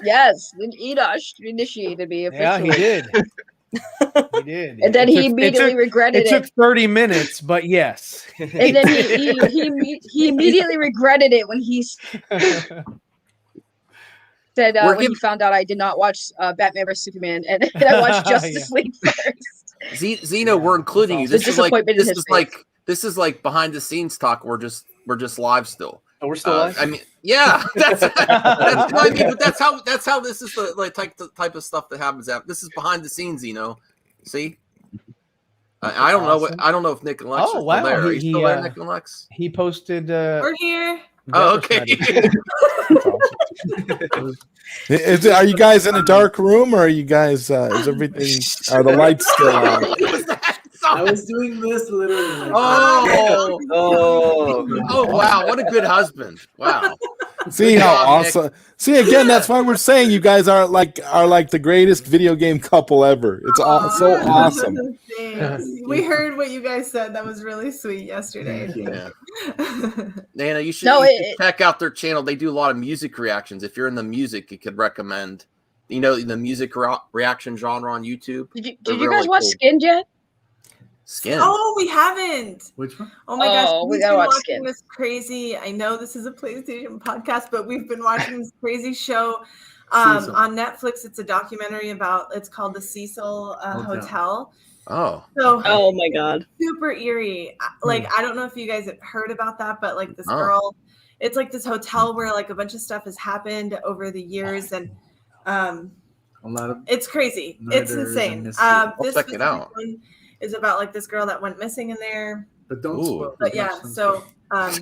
Yes, Enosh initiated me officially. Yeah, he did. He did. And then he immediately regretted it. It took 30 minutes, but yes. And then he immediately regretted it when he said when he found out I did not watch Batman vs Superman and I watched Justice League first. Zeno, we're including you. This is like behind the scenes talk. We're just live still. Oh, we're still live. I mean, yeah, that's what I mean. But that's how this is the type of stuff that happens. This is behind the scenes, See, I don't know if Nick and Lex are still there. Are you still there, Nick and Lex? He posted. We're here. Oh, okay. Are you guys in a dark room, or are you guys? Is everything? Are the lights still on? I was doing this literally. Oh, wow. What a good husband. Wow. See how awesome. See, again, that's why we're saying you guys are like the greatest video game couple ever. It's so awesome. We heard what you guys said. That was really sweet yesterday. Yeah. Nana, you should check out their channel. They do a lot of music reactions. If you're in the music, you could recommend, the music reaction genre on YouTube. Did you guys watch Skinned yet? Skin. Oh, we haven't. Which one? Oh my gosh, we gotta watch Skin. This crazy. I know this is a PlayStation podcast, but we've been watching this crazy show on Netflix. It's a documentary it's called the Cecil Hotel. Oh. So, oh my god. Super eerie. Like I don't know if you guys have heard about that, but like this girl, it's like this hotel where like a bunch of stuff has happened over the years, and a lot of it's crazy. It's insane. I'll check it out. Is about like this girl that went missing in there. But don't spoil. But yeah, so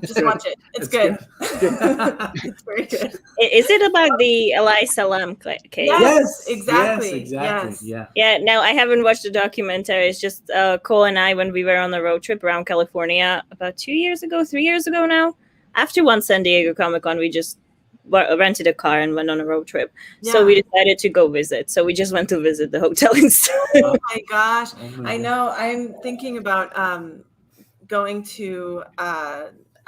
just watch it. It's good. It's very good. Is it about the Elisa Lam case? Yes, exactly. Yes. Yeah. No, I haven't watched the documentary. It's just Cole and I, when we were on the road trip around California about 3 years ago now. After one San Diego Comic-Con, we just rented a car and went on a road trip. Yeah. So we decided to go visit. So we just went to visit the hotel instead. Oh my gosh. I know. I'm thinking about going to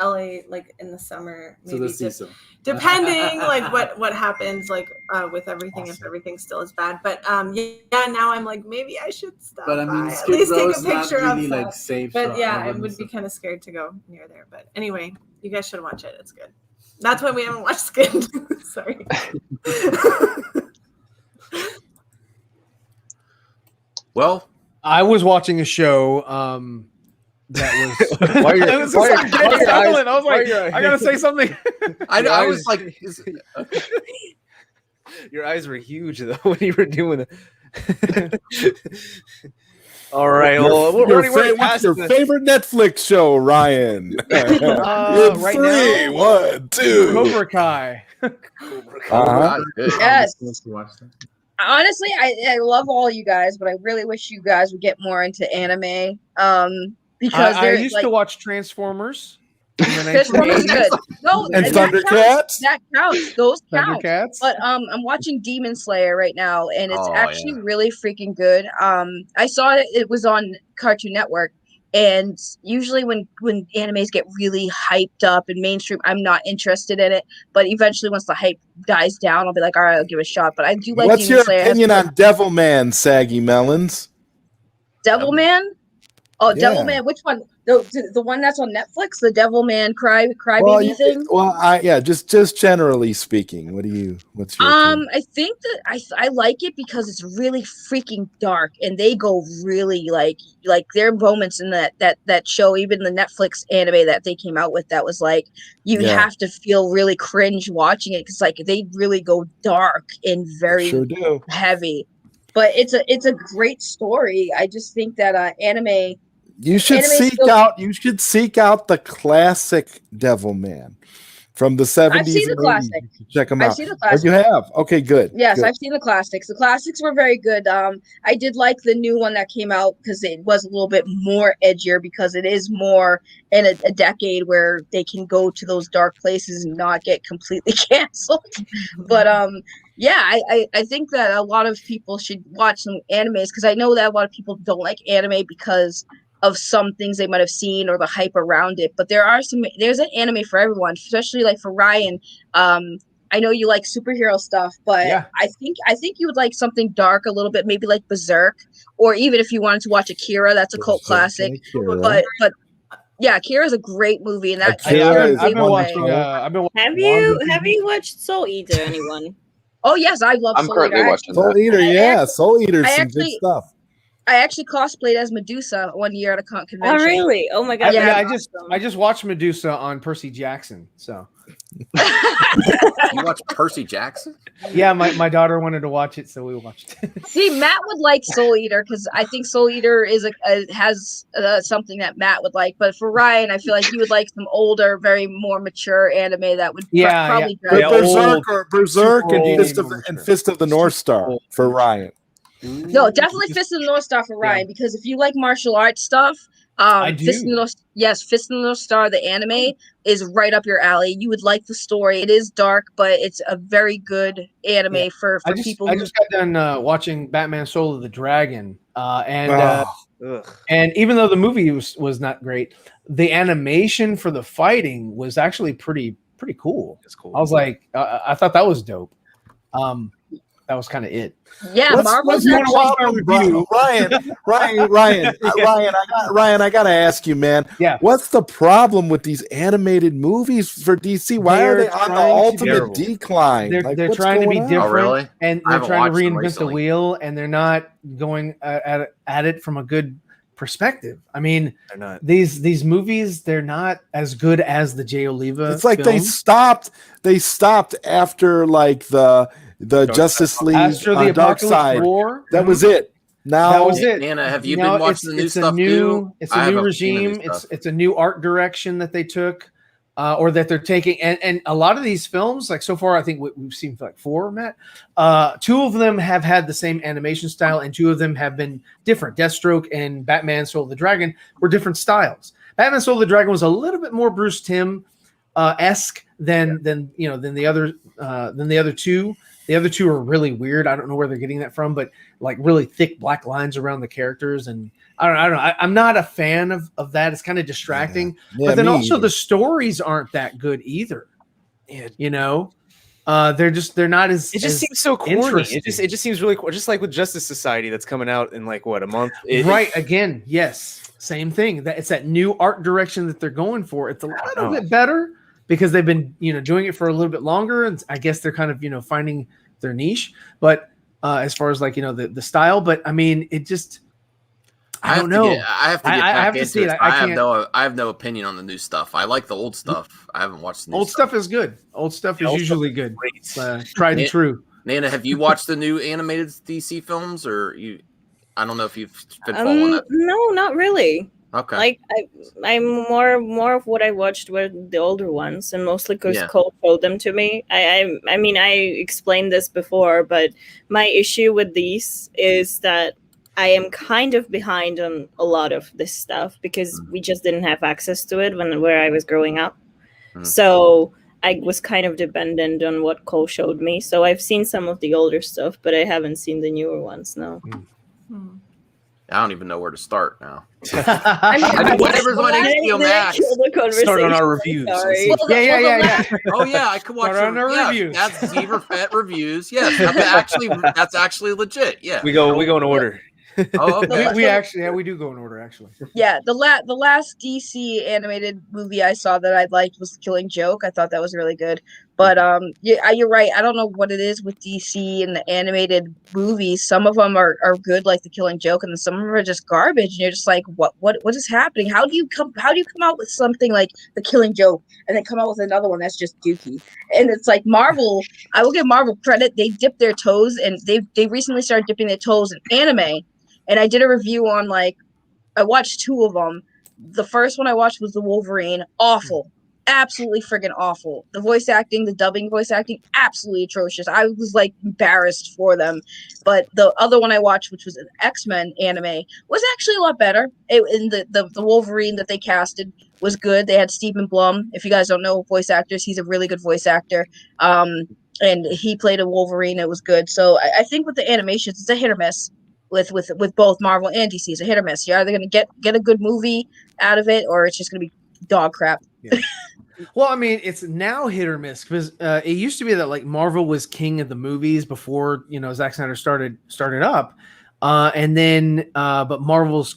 LA like in the summer, So maybe the Cecil. depending like what happens like with everything, if everything still is bad. But yeah, now I'm like maybe I should stop But I mean, by, at Skid least take Row's a not picture really outside. like safe. But so yeah, I I wouldn't would be kind of scared to go near there. But anyway, you guys should watch it. It's good. That's why we haven't watched Skid. Sorry. Well, I was watching a show that was. Why are I was just like, getting silent. I was like, I gotta say something. I was like, your eyes were huge though when you were doing it. All right, well, What's your favorite Netflix show, Ryan? Right now, 1, 2. Cobra Kai. Yes. Honestly, I love all you guys, but I really wish you guys would get more into anime. Because I used to watch Transformers. Transformers is good. No, and Thundercats. That counts. Those count. Thundercats. But I'm watching Demon Slayer right now, and it's actually really freaking good. I saw it was on Cartoon Network, and usually when animes get really hyped up and mainstream, I'm not interested in it. But eventually, once the hype dies down, I'll be like, all right, I'll give it a shot. But I do like. What's Demon your Slayer. opinion on Devilman, Saggy Melons? Devilman? Oh, Yeah. Devilman. Which one? The one that's on Netflix, the Devilman Crybaby thing. Just generally speaking, what's your opinion? I think that I like it because it's really freaking dark, and they go really like there are moments in that show, even the Netflix anime that they came out with, that was like you have to feel really cringe watching it, because like they really go dark and very heavy. But it's a great story. I just think that anime. You should seek out the classic Devilman from the 70s. I've seen the classic. Check them I've out. seen the classic. Oh, you have? Okay, good. Yes, good. I've seen the classics. The classics were very good. I did like the new one that came out because it was a little bit more edgier, because it is more in a decade where they can go to those dark places and not get completely canceled. But yeah, I think that a lot of people should watch some animes, because I know that a lot of people don't like anime because of some things they might have seen or the hype around it. But there's an anime for everyone, especially like for Ryan. I know you like superhero stuff, but yeah. I think you would like something dark a little bit, maybe like Berserk, or even if you wanted to watch Akira, that's a cult classic. But yeah, Akira is a great movie, and that I've been watching. Have you watched Soul Eater? Anyone? Oh yes, I love Soul Eater. I'm currently watching Soul Eater. Yeah, Soul Eater's some good stuff. I actually cosplayed as Medusa one year at a convention. Oh, really? Oh my god! Yeah, I just watched Medusa on Percy Jackson. So you watch Percy Jackson? Yeah, my daughter wanted to watch it, so we watched it. See, Matt would like Soul Eater because I think Soul Eater has something that Matt would like. But for Ryan, I feel like he would like some older, very more mature anime that would probably. Berserk and Fist of the North Star for Ryan. No, definitely Fist of the North Star for Ryan, because if you like martial arts stuff, Fist of the North Star, the anime, is right up your alley. You would like the story. It is dark, but it's a very good anime for people. I just got done watching Batman: Soul of the Dragon, and even though the movie was not great, the animation for the fighting was actually pretty cool. It's cool. I was like, I thought that was dope. That was kind of it. Yeah, Marvel's review. Ryan, I gotta ask you, man. Yeah. What's the problem with these animated movies for DC? Why are they on the ultimate decline? They're trying to be different, really? And they're trying to reinvent the wheel, and they're not going at it from a good perspective. I mean, these movies, they're not as good as the Jay Oliva. It's like films. they stopped after like the Justice League Dark Side. War. That was it. Now that was it. Nana, have you been watching the new stuff too? It's a new regime. It's a new art direction that they took, or that they're taking. And a lot of these films, like so far, I think we've seen like 4, Matt. 2 of them have had the same animation style, and 2 of them have been different. Deathstroke and Batman: Soul of the Dragon were different styles. Batman: Soul of the Dragon was a little bit more Bruce Timm esque than the other 2. The other two are really weird. I don't know where they're getting that from, but like really thick black lines around the characters, and I don't know. I'm not a fan of that. It's kind of distracting. Yeah, but then also either. the stories aren't that good either. You know, they're not as. It just seems so corny. It just seems really just like with Justice Society that's coming out in like what, a month. Again, yes, same thing. That it's that new art direction that they're going for. It's a little bit better because they've been doing it for a little bit longer, and I guess they're kind of finding their niche. But as far as like the style, but I mean, it just. I don't know. I have to get back into it. I have no opinion on the new stuff. I like the old stuff. I haven't watched the new old stuff. Is good. Old stuff is usually good. Tried and true. Nana, have you watched the new animated DC films, or you? I don't know if you've been following that. No, not really. Okay. Like I'm more of what I watched were the older ones, and mostly because Cole showed them to me. I mean I explained this before, but my issue with these is that I am kind of behind on a lot of this stuff because we just didn't have access to it where I was growing up. So I was kind of dependent on what Cole showed me. So I've seen some of the older stuff, but I haven't seen the newer ones. No. I don't even know where to start now. I mean, whatever's on HBO Max. Start on our reviews. Yeah. Oh yeah, I could watch on our reviews. That's Zeverfett reviews. Yes, that's actually legit. Yeah, we go in order. Oh, okay. we actually we do go in order actually. Yeah, the last DC animated movie I saw that I liked was The Killing Joke. I thought that was really good. But you're right. I don't know what it is with DC and the animated movies. Some of them are good, like The Killing Joke, and then some of them are just garbage. And you're just like, what is happening? How do you come out with something like The Killing Joke and then come out with another one that's just dookie? And it's like Marvel. I will give Marvel credit. They dipped their toes, and they recently started dipping their toes in anime. And I did a review on I watched two of them. The first one I watched was the Wolverine. Awful. Absolutely friggin' awful. The voice acting, the dubbing voice acting, absolutely atrocious. I was embarrassed for them. But the other one I watched, which was an X-Men anime, was actually a lot better. The Wolverine that they casted was good. They had Stephen Blum. If you guys don't know voice actors, he's a really good voice actor. And he played a Wolverine. It was good. So I think with the animations, it's a hit or miss. With both Marvel and DC, it's a hit or miss. You're either going to get a good movie out of it, or it's just going to be dog crap. Yeah. Well, I mean, it's now hit or miss because it used to be that Marvel was king of the movies before Zack Snyder started up, and then but Marvel's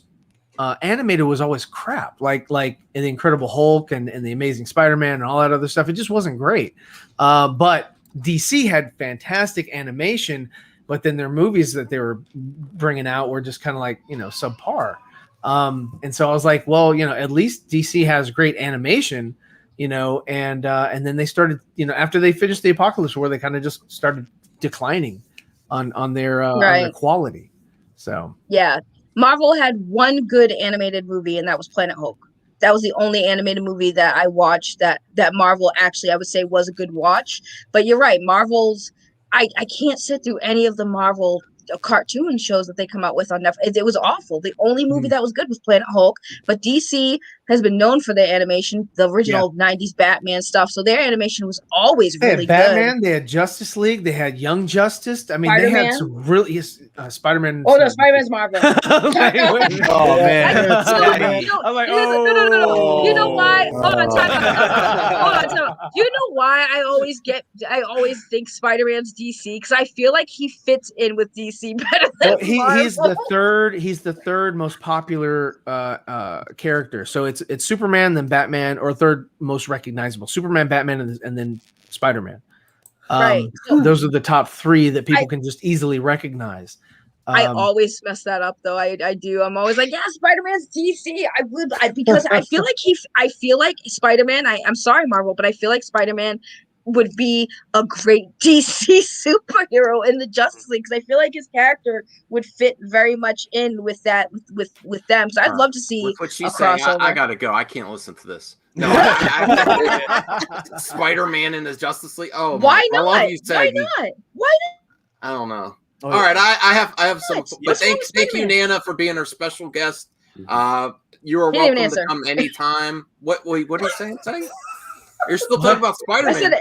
animated was always crap, like the Incredible Hulk and the Amazing Spider-Man and all that other stuff. It just wasn't great. But DC had fantastic animation. But then their movies that they were bringing out were just kind of subpar. And so I was like, well, at least DC has great animation, and then they started, after they finished the Apocalypse War, they kind of just started declining on their quality. So yeah, Marvel had one good animated movie, and that was Planet Hulk. That was the only animated movie that I watched that Marvel actually, I would say, was a good watch. But you're right, Marvel's. I can't sit through any of the Marvel cartoon shows that they come out with on Netflix. It was awful. The only movie that was good was Planet Hulk. But DC has been known for their animation, the original 90s Batman stuff. So their animation was always really good. Batman, they had Justice League, they had Young Justice. I mean, Spider-Man. They had some really Spider-Man. Oh no, Spider-Man's Marvel. Oh man. I'm like, no. You know why? Hold on, time out. You know why I always think Spider-Man's DC? Because I feel like he fits in with DC better than Marvel. He's the third most popular character. So it's Superman, then Batman, or third most recognizable. Superman, Batman, and then Spider-Man. Right. Those are the top three that people can just easily recognize. I always mess that up though. I do. I'm always like, yeah, Spider-Man's DC. Because I feel like Spider-Man. I'm sorry, Marvel, but I feel like Spider-Man would be a great DC superhero in the Justice League because I feel like his character would fit very much in with that with them. So I'd love to see what she's a saying. crossover. I gotta go. I can't listen to this. No, Spider-Man in his Justice League. Oh, why not? I love you, Why not? Why not? I don't know. All right, I have some. But thank you, Nana, for being our special guest. You are welcome to come anytime. What are you saying? You're still talking about Spider-Man. I said,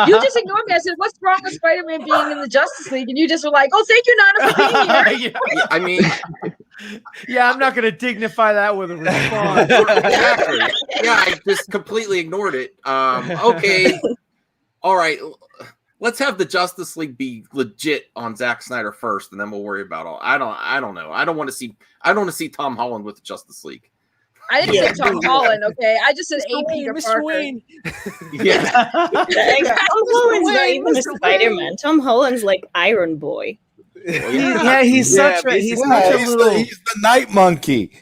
you just ignored me. I said, what's wrong with Spider-Man being in the Justice League? And you just were like, oh, thank you, Nana, for being here. Yeah, I mean, yeah, I'm not going to dignify that with a response. exactly. Yeah, I just completely ignored it. Okay. All right. Let's have the Justice League be legit on Zack Snyder first, and then we'll worry about all. I don't know. I don't want to see Tom Holland with the Justice League. I didn't say Tom Holland, okay? I just said A. Peter Parker. Wayne. Yeah. Tom Holland's not even a Spider-Man. Tom Holland's like Iron Boy. Yeah, he's such a he's little. He's the night monkey.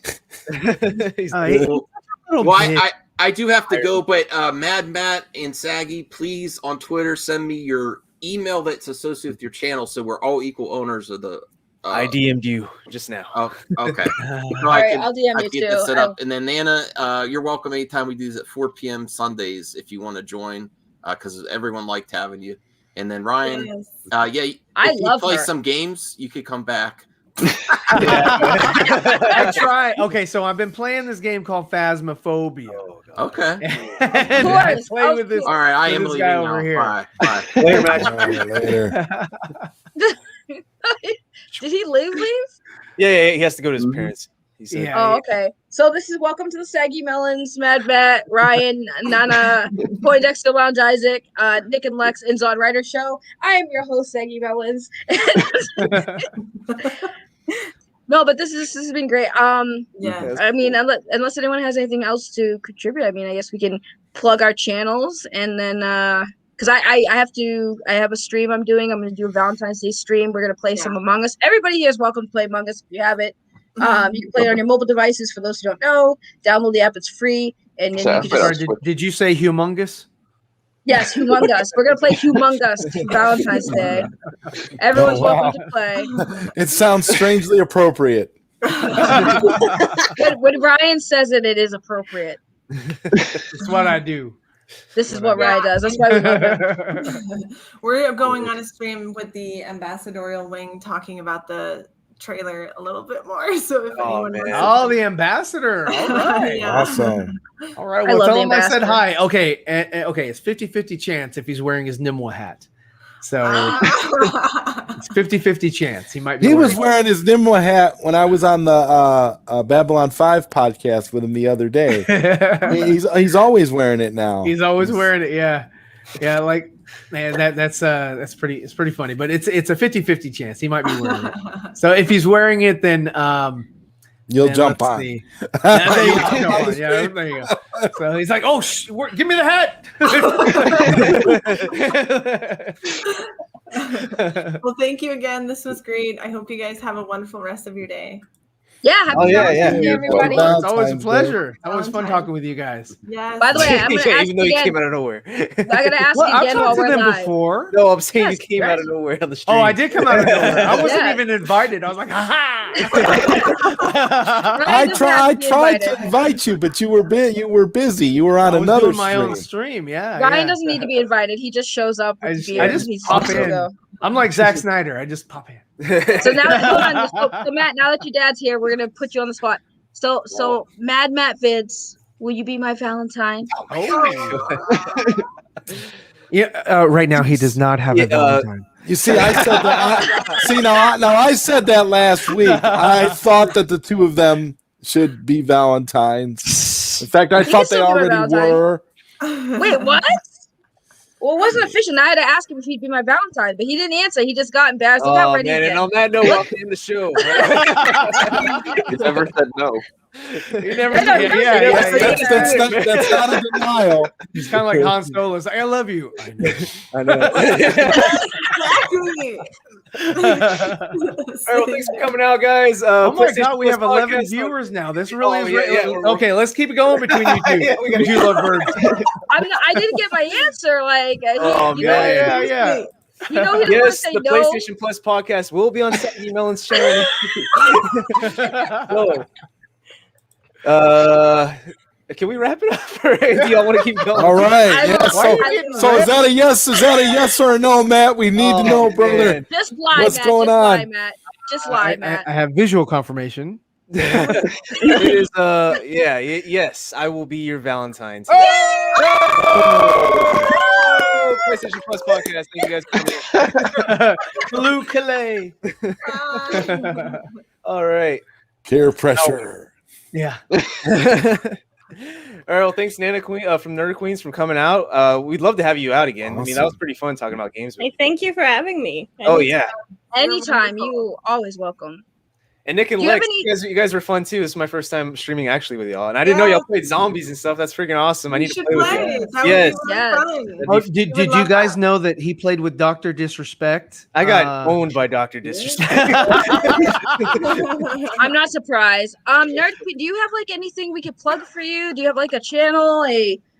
I do have to go, but Mad Matt and Saggy, please on Twitter send me your email that's associated with your channel, so we're all equal owners of the. I DM'd you just now. Oh, okay. I'll DM you get too. this set up, and then Nana, you're welcome anytime we do this at 4 p.m. Sundays if you want to join, because everyone liked having you. And then Ryan, if you play some games, you could come back. I try. Okay, so I've been playing this game called Phasmophobia. Okay. And I play with this. All right, I am this leaving guy now. over here. Bye. Later, Max. Later. Did he leave? Yeah, he has to go to his parents. He said. Oh, okay. So this is welcome to the Saggy Melons, Mad Matt, Ryan, Nana, Poindexter Lounge, Isaac, Nick and Lex, and Zod Rider Show. I am your host, Saggy Melons. No, but this has been great. Yeah. I mean, unless anyone has anything else to contribute, I mean, I guess we can plug our channels, and then because I have a stream I'm doing. I'm going to do a Valentine's Day stream. We're going to play some Among Us. Everybody here is welcome to play Among Us if you have it. You can play it on your mobile devices. For those who don't know, download the app. It's free. And then you can just... Did you say humongous? Yes, Humongous. We're going to play Humongous for Valentine's Day. Everyone's welcome to play. It sounds strangely appropriate. When Ryan says it, it is appropriate. It's what I do. This is what Ryan does. That's why we love him. We're going on a stream with the ambassadorial wing talking about the trailer a little bit more. So if anyone wants the ambassador. All right. Awesome. All right. Well, tell him I said hi. Okay. Okay. It's 50-50 chance if he's wearing his Nimwa hat. So it's 50-50 chance. He might be. He was wearing his Nimwa hat when I was on the Babylon 5 podcast with him the other day. he's always wearing it now. He's always wearing it. Yeah. Yeah. Like, man, that's pretty funny, but it's a 50-50 chance he might be wearing it. So if he's wearing it, then you'll jump on. There you go. So he's like, "Oh, give me the hat." Well, thank you again. This was great. I hope you guys have a wonderful rest of your day. Yeah, happy Valentine's Day, everybody. It's always a pleasure. Always fun talking with you guys. Yes. By the way, I'm going to ask even though you came out of nowhere. I'm going to ask you again while we're live. Before. No, I'm saying you came out of nowhere on the street. Oh, I did come out of nowhere. I wasn't even invited. I was like, ha I tried to invite you, but you were busy. You were on another doing my own stream. Yeah. Ryan doesn't need to be invited. He just shows up. I just pop in. I'm like Zack Snyder. I just pop in. So now, hold on. So Matt, now that your dad's here, we're gonna put you on the spot. So Mad Matt Vince, will you be my Valentine? Yeah. Right now, he does not have a Valentine. You see, I said that. I said that last week. I thought that the two of them should be Valentines. In fact, I thought they already were. Wait, what? Well, it wasn't official. I had to ask him if he'd be my Valentine, but he didn't answer. He just got embarrassed. He got ready. And on that note, welcome in the show. He never said no. He never. That's not a denial. He's kind of like Han Solo. It's like, I love you. I know. Exactly. All right, well, thanks for coming out, guys. Oh my God, we have 11 viewers now. This really is okay. Let's keep it going between you two. We got you love birds. I didn't get my answer. Like, yeah. You know, he didn't want to say the no. PlayStation Plus podcast will be on Saggy Melon's channel. Can we wrap it up, or do y'all want to keep going? All right. So is that a yes? Is that a yes or a no, Matt? We need to know, brother. Just lie, What's Matt. going Just on? lie, Matt. Just lie, Matt. I have visual confirmation. It is yes, I will be your Valentine. PlayStation Plus podcast. Thank you guys for coming. Blue Calais. All right. Peer pressure. Yeah. All right, well, thanks, Nana Queen from Nerd Queens, for coming out. We'd love to have you out again. Awesome. I mean, that was pretty fun talking about games. Hey, thank you for having me. Oh yeah. Anytime, you always welcome. And Nick and Lex, you guys were fun too. This is my first time streaming actually with y'all, and I didn't know y'all played zombies and stuff. That's freaking awesome. I need to play with you. Yes. Oh, did you guys know that he played with Dr. Disrespect? I got owned by Dr. Disrespect. I'm not surprised. Nerd Queen, do you have like anything we could plug for you? Do you have like a channel?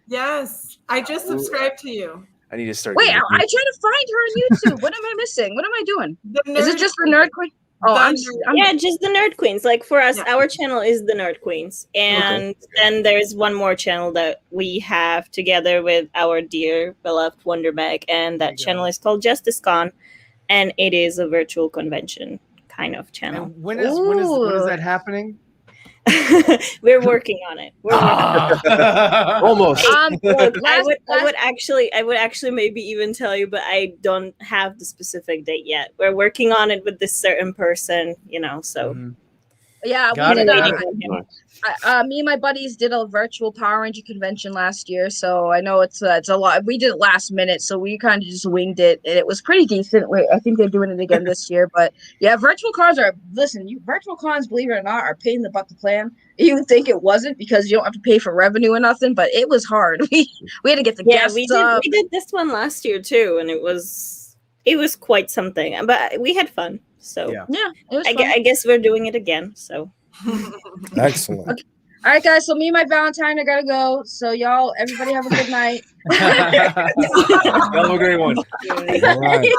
Yes, I just subscribed to you. I need to start. Wait, I try to find her on YouTube. What am I missing? What am I doing? Is it just the Nerd Queen? Oh, I'm just the Nerd Queens. Like for us, our channel is the Nerd Queens, and then there's one more channel that we have together with our dear beloved Wonderbag, and that channel is called Justice Con, and it is a virtual convention kind of channel. And when is that happening? We're working on it. Almost. Look, I would actually maybe even tell you, but I don't have the specific date yet. We're working on it with this certain person, so. Yeah, me and my buddies did a virtual Power Ranger convention last year, so I know it's a lot. We did it last minute, so we kind of just winged it, and it was pretty decent. I think they're doing it again this year, but yeah, virtual cons virtual cons, believe it or not, are pain in the butt to plan. You would think it wasn't because you don't have to pay for revenue or nothing, but it was hard. We had to get the guests up. We did this one last year too, and it was quite something, but we had fun. So yeah, it was fun. I guess we're doing it again. So excellent. Okay. All right, guys. So me and my Valentine, I gotta go. So everybody have a good night. Have a great one. All right.